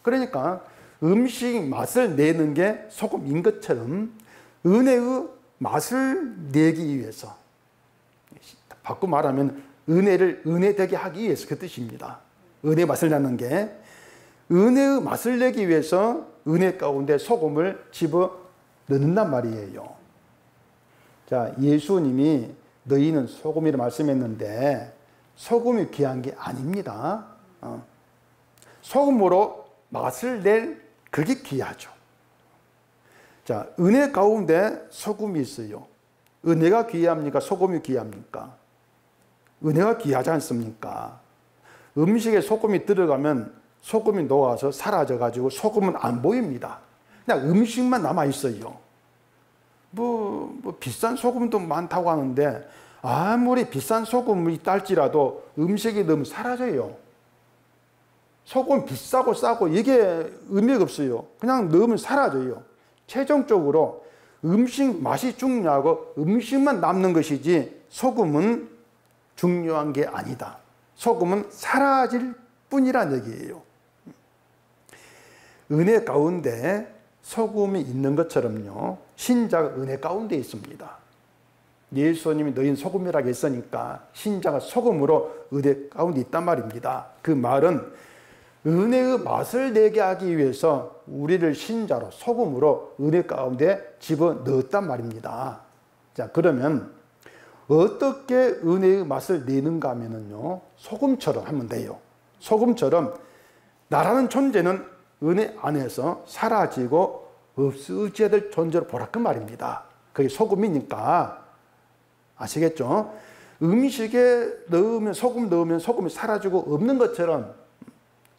그러니까 음식 맛을 내는 게 소금인 것처럼 은혜의 맛을 내기 위해서, 바꿔 말하면 은혜를 은혜되게 하기 위해서 그 뜻입니다. 은혜 맛을 내는 게 은혜의 맛을 내기 위해서 은혜 가운데 소금을 집어 넣는단 말이에요. 자, 예수님이 너희는 소금이라 말씀했는데 소금이 귀한 게 아닙니다. 소금으로 맛을 낼 그게 귀하죠. 자, 은혜 가운데 소금이 있어요. 은혜가 귀합니까? 소금이 귀합니까? 은혜가 귀하지 않습니까? 음식에 소금이 들어가면 소금이 녹아서 사라져가지고 소금은 안 보입니다. 그냥 음식만 남아있어요. 비싼 소금도 많다고 하는데 아무리 비싼 소금이 있달지라도 음식에 넣으면 사라져요. 소금 비싸고 싸고 이게 의미가 없어요. 그냥 넣으면 사라져요. 최종적으로 음식 맛이 중요하고 음식만 남는 것이지 소금은 중요한 게 아니다. 소금은 사라질 뿐이란 얘기예요. 은혜 가운데 소금이 있는 것처럼요, 신자가 은혜 가운데 있습니다. 예수님이 너희는 소금이라고 했으니까 신자가 소금으로 은혜 가운데 있단 말입니다. 그 말은 은혜의 맛을 내게 하기 위해서 우리를 신자로 소금으로 은혜 가운데 집어넣었단 말입니다. 자, 그러면 어떻게 은혜의 맛을 내는가 하면요, 소금처럼 하면 돼요. 소금처럼 나라는 존재는 은혜 안에서 사라지고 없어져야 될 존재로 보라 그 말입니다. 그게 소금이니까. 아시겠죠? 음식에 넣으면 소금 넣으면 소금이 사라지고 없는 것처럼,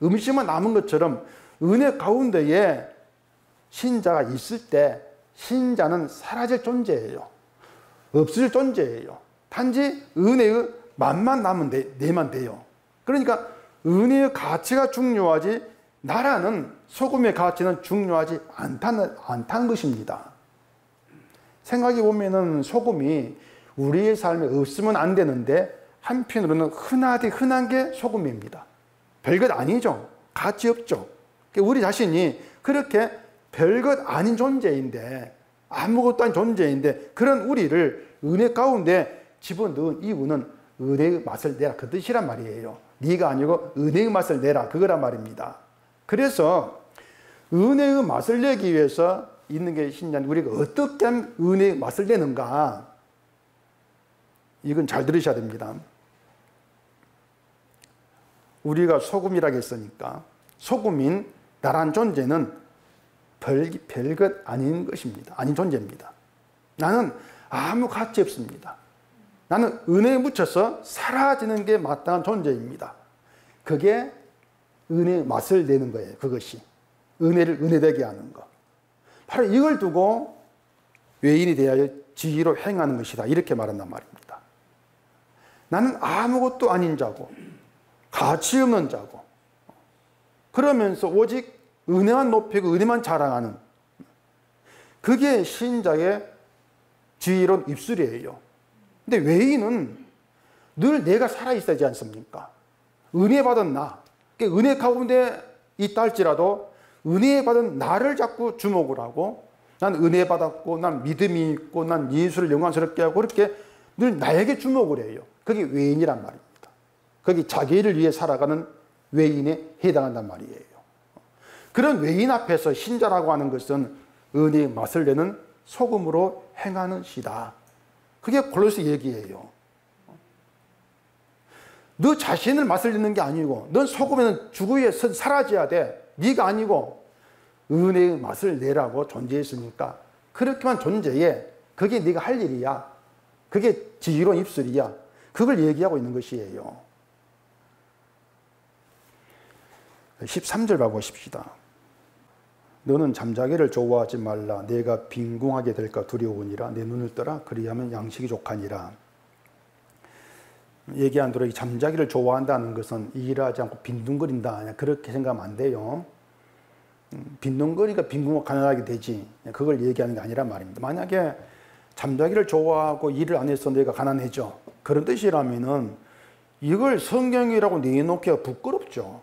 음식만 남은 것처럼 은혜 가운데에 신자가 있을 때 신자는 사라질 존재예요. 없을 존재예요. 단지 은혜의 맛만 내면 돼요. 그러니까 은혜의 가치가 중요하지 나라는 소금의 가치는 중요하지 않다는 것입니다. 생각해 보면은 소금이 우리의 삶에 없으면 안 되는데 한편으로는 흔한 게 소금입니다. 별것 아니죠. 가치 없죠. 우리 자신이 그렇게 별것 아닌 존재인데, 아무것도 아닌 존재인데 그런 우리를 은혜 가운데 집어넣은 이유는 은혜의 맛을 내라 그 뜻이란 말이에요. 네가 아니고 은혜의 맛을 내라 그거란 말입니다. 그래서 은혜의 맛을 내기 위해서 있는 게 신자인데 우리가 어떻게 하면 은혜의 맛을 내는가? 이건 잘 들으셔야 됩니다. 우리가 소금이라고 했으니까 소금인 나란 존재는 별것 아닌 것입니다. 아닌 존재입니다. 나는 아무 가치 없습니다. 나는 은혜에 묻혀서 사라지는 게 마땅한 존재입니다. 그게 은혜의 맛을 내는 거예요. 그것이 은혜를 은혜되게 하는 것. 바로 이걸 두고 외인이 대하여 지혜로 행하는 것이다 이렇게 말한단 말입니다. 나는 아무것도 아닌 자고 가치 없는 자고 그러면서 오직 은혜만 높이고 은혜만 자랑하는, 그게 신자의 지혜로운 입술이에요. 근데 외인은 늘 내가 살아있어야지 않습니까? 은혜 받은 나, 은혜 가운데 있다 할지라도 은혜 받은 나를 자꾸 주목을 하고, 난 은혜 받았고 난 믿음이 있고 난 예수를 영광스럽게 하고 그렇게 늘 나에게 주목을 해요. 그게 외인이란 말입니다. 그게 자기를 위해 살아가는 외인에 해당한단 말이에요. 그런 외인 앞에서 신자라고 하는 것은 은혜의 맛을 내는 속음으로 행하는 시다. 그게 골로새 얘기예요. 너 자신을 맛을내는 게 아니고 넌 속으면 죽어야 사라져야 돼. 네가 아니고 은혜의 맛을 내라고 존재했으니까 그렇게만 존재해. 그게 네가 할 일이야. 그게 지혜로운 입술이야. 그걸 얘기하고 있는 것이에요. 13절 봐보십시다. 너는 잠자기를 좋아하지 말라. 내가 빈궁하게 될까 두려우니라. 내 눈을 떠라. 그리하면 양식이 족하니라. 얘기한 대로 잠자기를 좋아한다는 것은 일하지 않고 빈둥거린다. 그렇게 생각하면 안 돼요. 빈둥거리니까 빈궁하고 가난하게 되지. 그걸 얘기하는 게 아니란 말입니다. 만약에 잠자기를 좋아하고 일을 안 해서 내가 가난해져. 그런 뜻이라면은 이걸 성경이라고 내놓기가 부끄럽죠.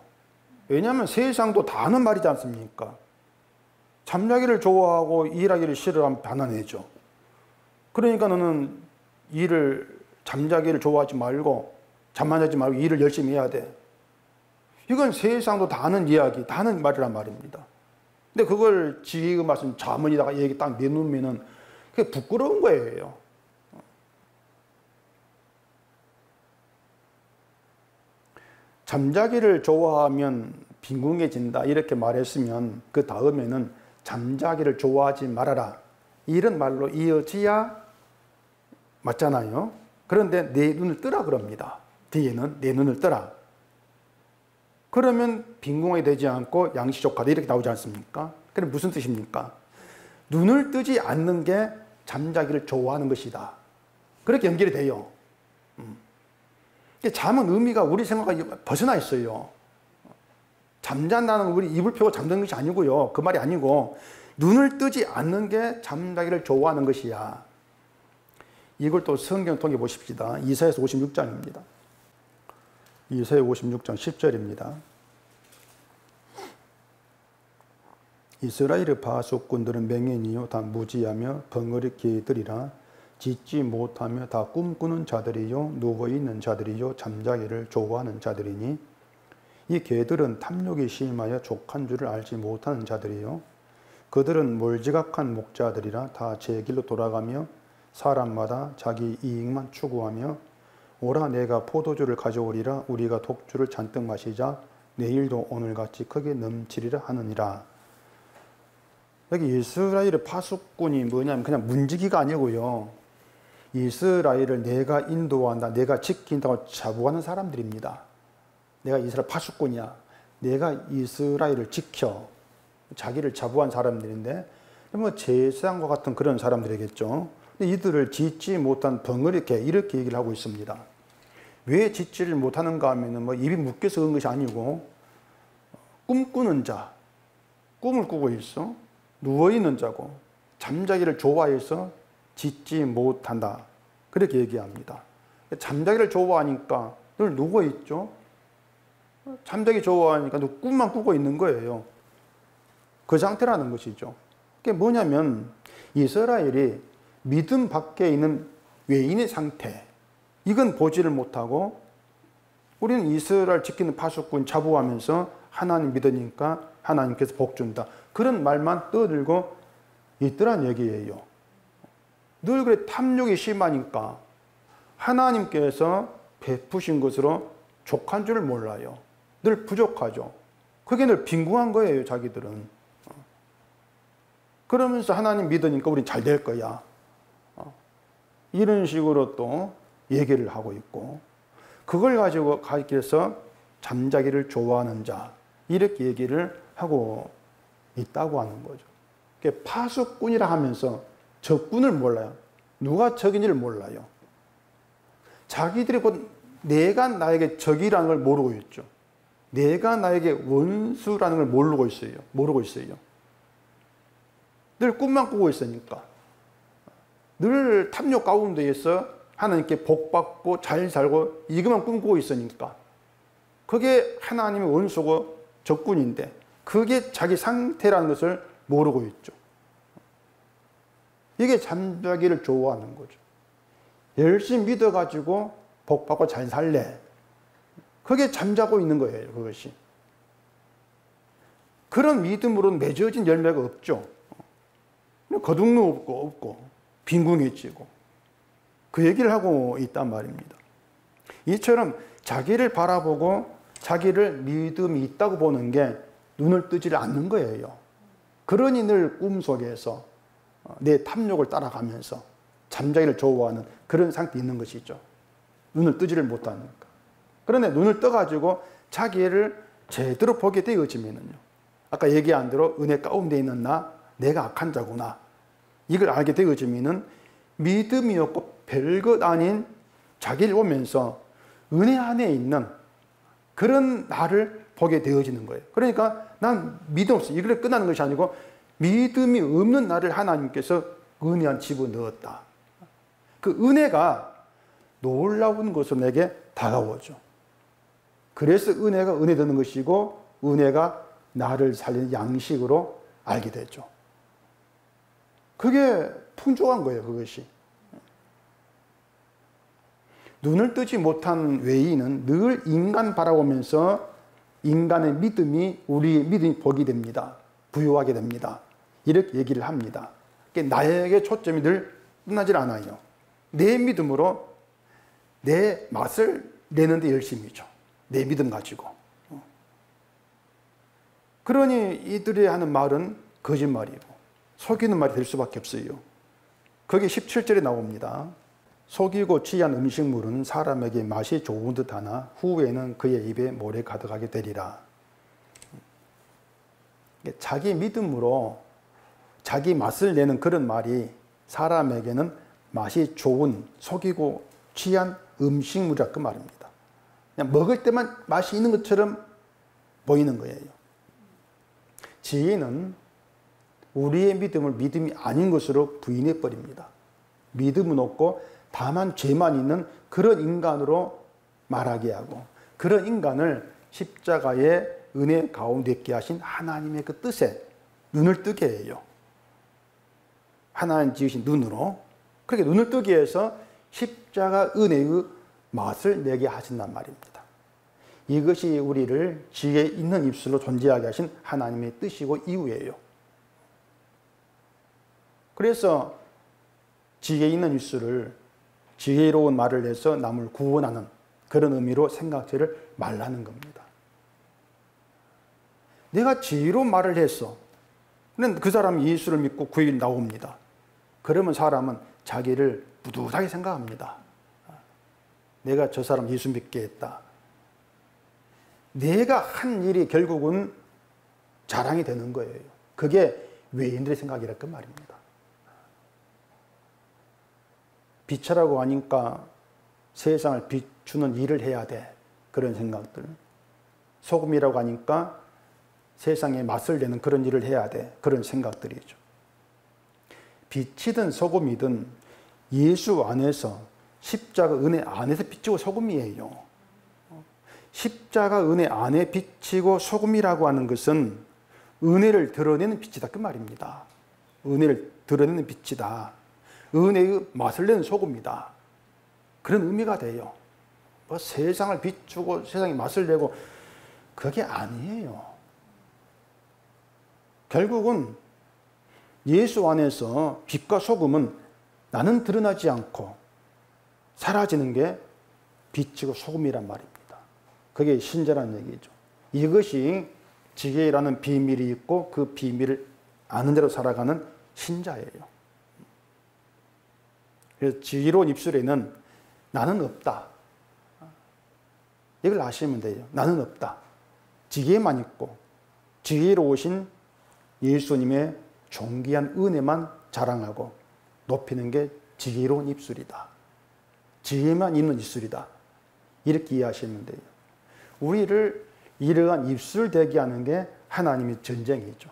왜냐하면 세상도 다 아는 말이지 않습니까? 잠자기를 좋아하고 일하기를 싫어하면 가난해져. 그러니까 너는 잠자기를 좋아하지 말고 잠만 자지 말고 일을 열심히 해야 돼. 이건 세상도 다 아는 이야기, 다 아는 말이란 말입니다. 근데 그걸 지혜의 말씀 자문이다가 얘기 딱 내놓으면은 그게 부끄러운 거예요. 잠자기를 좋아하면 빈궁해진다 이렇게 말했으면 그 다음에는 잠자기를 좋아하지 말아라 이런 말로 이어져야 맞잖아요. 그런데 내 눈을 뜨라 그럽니다. 뒤에는 내 눈을 뜨라. 그러면 빈궁하게 되지 않고 양식 족하다 이렇게 나오지 않습니까? 그럼 무슨 뜻입니까? 눈을 뜨지 않는 게 잠자기를 좋아하는 것이다. 그렇게 연결이 돼요. 잠은 의미가 우리 생각과 벗어나 있어요. 잠잔다는 건 우리 이불 펴고 잠드는 것이 아니고요. 그 말이 아니고 눈을 뜨지 않는 게 잠자기를 좋아하는 것이야. 이걸 또 성경 통해 보십시다. 이사야서 56장입니다. 이사야 56장 10절입니다. 이스라엘의 바속군들은 맹인이요 다 무지하며 벙어리 개들이라. 짓지 못하며 다 꿈꾸는 자들이요 누워있는 자들이요 잠자기를 좋아하는 자들이니 이 개들은 탐욕이 심하여 족한 줄을 알지 못하는 자들이요 그들은 몰지각한 목자들이라. 다 제 길로 돌아가며 사람마다 자기 이익만 추구하며 오라 내가 포도주를 가져오리라. 우리가 독주를 잔뜩 마시자. 내일도 오늘같이 크게 넘치리라 하느니라. 여기 이스라엘의 파수꾼이 뭐냐면 그냥 문지기가 아니고요. 이스라엘을 내가 인도한다, 내가 지킨다고 자부하는 사람들입니다. 내가 이스라엘 파수꾼이야. 내가 이스라엘을 지켜. 자기를 자부한 사람들인데 뭐 제사장과 같은 그런 사람들이겠죠. 근데 이들을 짓지 못한 벙어리 개 이렇게 얘기를 하고 있습니다. 왜 짓지를 못하는가 하면은 뭐 입이 묶여서 그런 것이 아니고 꿈꾸는 자, 꿈을 꾸고 있어. 누워있는 자고 잠자기를 좋아해서 짓지 못한다. 그렇게 얘기합니다. 잠자기를 좋아하니까 늘 누워있죠. 잠자기 좋아하니까 늘 꿈만 꾸고 있는 거예요. 그 상태라는 것이죠. 그게 뭐냐면 이스라엘이 믿음 밖에 있는 외인의 상태, 이건 보지를 못하고 우리는 이스라엘 지키는 파수꾼 자부하면서 하나님 믿으니까 하나님께서 복 준다. 그런 말만 떠들고 있더란 얘기예요. 늘 그래 탐욕이 심하니까 하나님께서 베푸신 것으로 족한 줄을 몰라요. 늘 부족하죠. 그게 늘 빈궁한 거예요, 자기들은. 그러면서 하나님 믿으니까 우린 잘 될 거야. 이런 식으로 또 얘기를 하고 있고, 그걸 가지고 가르쳐서 잠자기를 좋아하는 자, 이렇게 얘기를 하고 있다고 하는 거죠. 파수꾼이라 하면서 적군을 몰라요. 누가 적인지를 몰라요. 자기들이 곧 내가 나에게 적이라는 걸 모르고 있죠. 내가 나에게 원수라는 걸 모르고 있어요. 늘 꿈만 꾸고 있으니까. 늘 탐욕 가운데에서 하나님께 복받고 잘 살고 이것만 꿈꾸고 있으니까. 그게 하나님의 원수고 적군인데 그게 자기 상태라는 것을 모르고 있죠. 이게 잠자기를 좋아하는 거죠. 열심히 믿어가지고 복받고 잘 살래. 그게 잠자고 있는 거예요, 그것이. 그런 믿음으로는 맺어진 열매가 없죠. 거둥도 없고 빈궁해지고 그 얘기를 하고 있단 말입니다. 이처럼 자기를 바라보고 자기를 믿음이 있다고 보는 게 눈을 뜨지 않는 거예요. 그러니 늘 꿈속에서 내 탐욕을 따라가면서 잠자기를 좋아하는 그런 상태에 있는 것이죠. 눈을 뜨지를 못하니까. 그런데 눈을 떠가지고 자기를 제대로 보게 되어지면요, 아까 얘기한 대로 은혜 가운데 있는 나, 내가 악한 자구나, 이걸 알게 되어지면은 믿음이 없고 별것 아닌 자기를 보면서 은혜 안에 있는 그런 나를 보게 되어지는 거예요. 그러니까 난 믿음 없어, 이걸 끝나는 것이 아니고 믿음이 없는 나를 하나님께서 은혜 안 집어넣었다. 그 은혜가 놀라운 것으로 내게 다가오죠. 그래서 은혜가 은혜 되는 것이고 은혜가 나를 살리는 양식으로 알게 되죠. 그게 풍족한 거예요, 그것이. 눈을 뜨지 못한 외인은 늘 인간 바라보면서 인간의 믿음이 우리의 믿음이 복이 됩니다. 부유하게 됩니다. 이렇게 얘기를 합니다. 나에게 초점이 늘 끝나질 않아요. 내 믿음으로 내 맛을 내는데 열심이죠. 내 믿음 가지고. 그러니 이들이 하는 말은 거짓말이고 속이는 말이 될 수밖에 없어요. 거기 17절에 나옵니다. 속이고 취한 음식물은 사람에게 맛이 좋은 듯하나 후에는 그의 입에 모래 가득하게 되리라. 자기 믿음으로 자기 맛을 내는 그런 말이 사람에게는 맛이 좋은, 속이고 취한 음식물이라 그 말입니다. 그냥 먹을 때만 맛이 있는 것처럼 보이는 거예요. 지혜는 우리의 믿음을 믿음이 아닌 것으로 부인해 버립니다. 믿음은 없고 다만 죄만 있는 그런 인간으로 말하게 하고, 그런 인간을 십자가의 은혜 가운데 있게 하신 하나님의 그 뜻에 눈을 뜨게 해요. 하나님 지으신 눈으로. 그렇게 눈을 뜨게 해서 십자가 은혜의 맛을 내게 하신단 말입니다. 이것이 우리를 지혜 있는 입술로 존재하게 하신 하나님의 뜻이고 이유예요. 그래서 지혜 있는 입술을 지혜로운 말을 내서 남을 구원하는 그런 의미로 생각지를 말라는 겁니다. 내가 지혜로운 말을 했어. 그런데 그 사람이 예수를 믿고 구원이 나옵니다. 그러면 사람은 자기를 뿌듯하게 생각합니다. 내가 저 사람 예수 믿게 했다. 내가 한 일이 결국은 자랑이 되는 거예요. 그게 외인들의 생각이라 그 말입니다. 빛이라고 하니까 세상을 비추는 일을 해야 돼. 그런 생각들. 소금이라고 하니까 세상에 맛을 내는 그런 일을 해야 돼. 그런 생각들이죠. 빛이든 소금이든 예수 안에서 십자가 은혜 안에서 비치고 소금이에요. 십자가 은혜 안에 비치고 소금이라고 하는 것은 은혜를 드러내는 빛이다 그 말입니다. 은혜를 드러내는 빛이다. 은혜의 맛을 내는 소금이다. 그런 의미가 돼요. 뭐 세상을 비추고 세상에 맛을 내고 그게 아니에요. 결국은 예수 안에서 빛과 소금은 나는 드러나지 않고 사라지는 게 빛이고 소금이란 말입니다. 그게 신자라는 얘기죠. 이것이 지혜라는 비밀이 있고 그 비밀을 아는 대로 살아가는 신자예요. 그래서 지혜로운 입술에는 나는 없다. 이걸 아시면 돼요. 나는 없다. 지혜만 있고 지혜로우신 예수님의 존귀한 은혜만 자랑하고 높이는 게 지혜로운 입술이다. 지혜만 있는 입술이다. 이렇게 이해하시면 돼요. 우리를 이러한 입술 되게 하는 게 하나님의 전쟁이죠.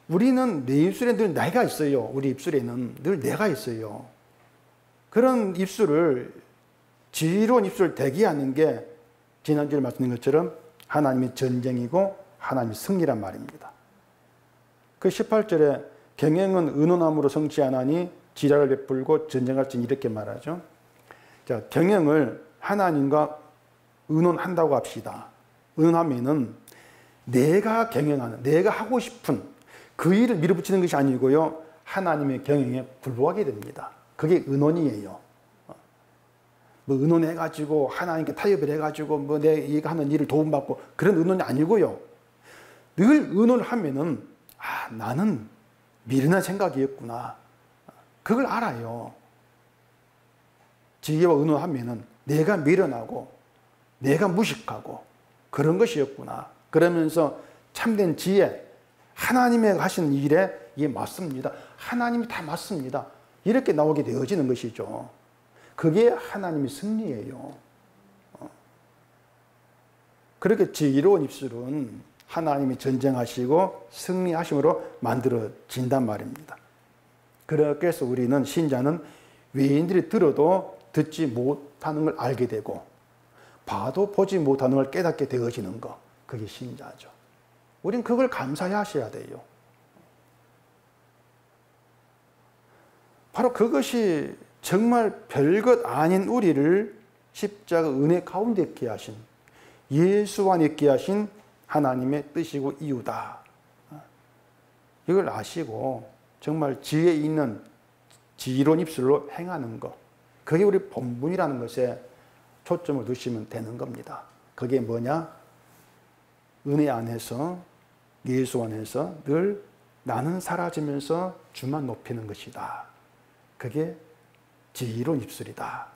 우리는 내 입술에 늘 내가 있어요. 우리 입술에는 늘 내가 있어요. 그런 입술을 지혜로운 입술을 되게 하는 게 지난주에 말씀드린 것처럼 하나님의 전쟁이고 하나님의 승리란 말입니다. 그 18절에 경영은 의논함으로 성취하나니 지략을 베풀고 전쟁할지니 이렇게 말하죠. 자, 경영을 하나님과 의논한다고 합시다. 의논하면은 내가 경영하는, 내가 하고 싶은 그 일을 밀어붙이는 것이 아니고요. 하나님의 경영에 굴복하게 됩니다. 그게 의논이에요. 뭐 의논해가지고 하나님께 타협을 해가지고 뭐 내가 하는 일을 도움받고 그런 의논이 아니고요. 늘 의논을 하면은 나는 미련한 생각이었구나. 그걸 알아요. 지혜와 의논하면은 내가 미련하고 내가 무식하고 그런 것이었구나. 그러면서 참된 지혜, 하나님의 하시는 일에 이게 맞습니다. 하나님이 다 맞습니다. 이렇게 나오게 되어지는 것이죠. 그게 하나님의 승리예요. 그렇게 지혜로운 입술은 하나님이 전쟁하시고 승리하심으로 만들어진단 말입니다. 그래서 우리는 신자는 외인들이 들어도 듣지 못하는 걸 알게 되고 봐도 보지 못하는 걸 깨닫게 되어지는 것, 그게 신자죠. 우린 그걸 감사해 하셔야 돼요. 바로 그것이 정말 별것 아닌 우리를 십자가 은혜 가운데 있게 하신, 예수 안에 있게 하신 하나님의 뜻이고 이유다. 이걸 아시고 정말 지혜 있는 지혜로운 입술로 행하는 것, 그게 우리 본분이라는 것에 초점을 두시면 되는 겁니다. 그게 뭐냐? 은혜 안에서, 예수 안에서 늘 나는 사라지면서 주만 높이는 것이다. 그게 지혜로운 입술이다.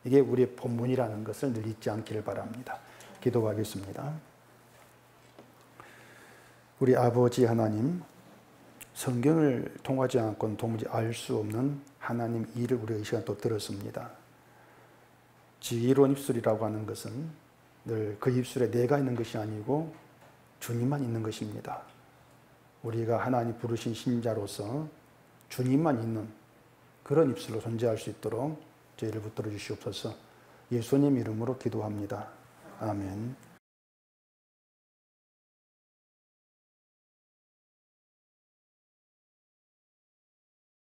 이게 우리의 본분이라는 것을 늘 잊지 않기를 바랍니다. 기도하겠습니다. 우리 아버지 하나님, 성경을 통하지 않고는 도무지 알 수 없는 하나님 일을 우리가 이 시간 또 들었습니다. 지혜로운 입술이라고 하는 것은 늘 그 입술에 내가 있는 것이 아니고 주님만 있는 것입니다. 우리가 하나님 부르신 신자로서 주님만 있는 그런 입술로 존재할 수 있도록 저희를 붙들어 주시옵소서. 예수님 이름으로 기도합니다. 아멘.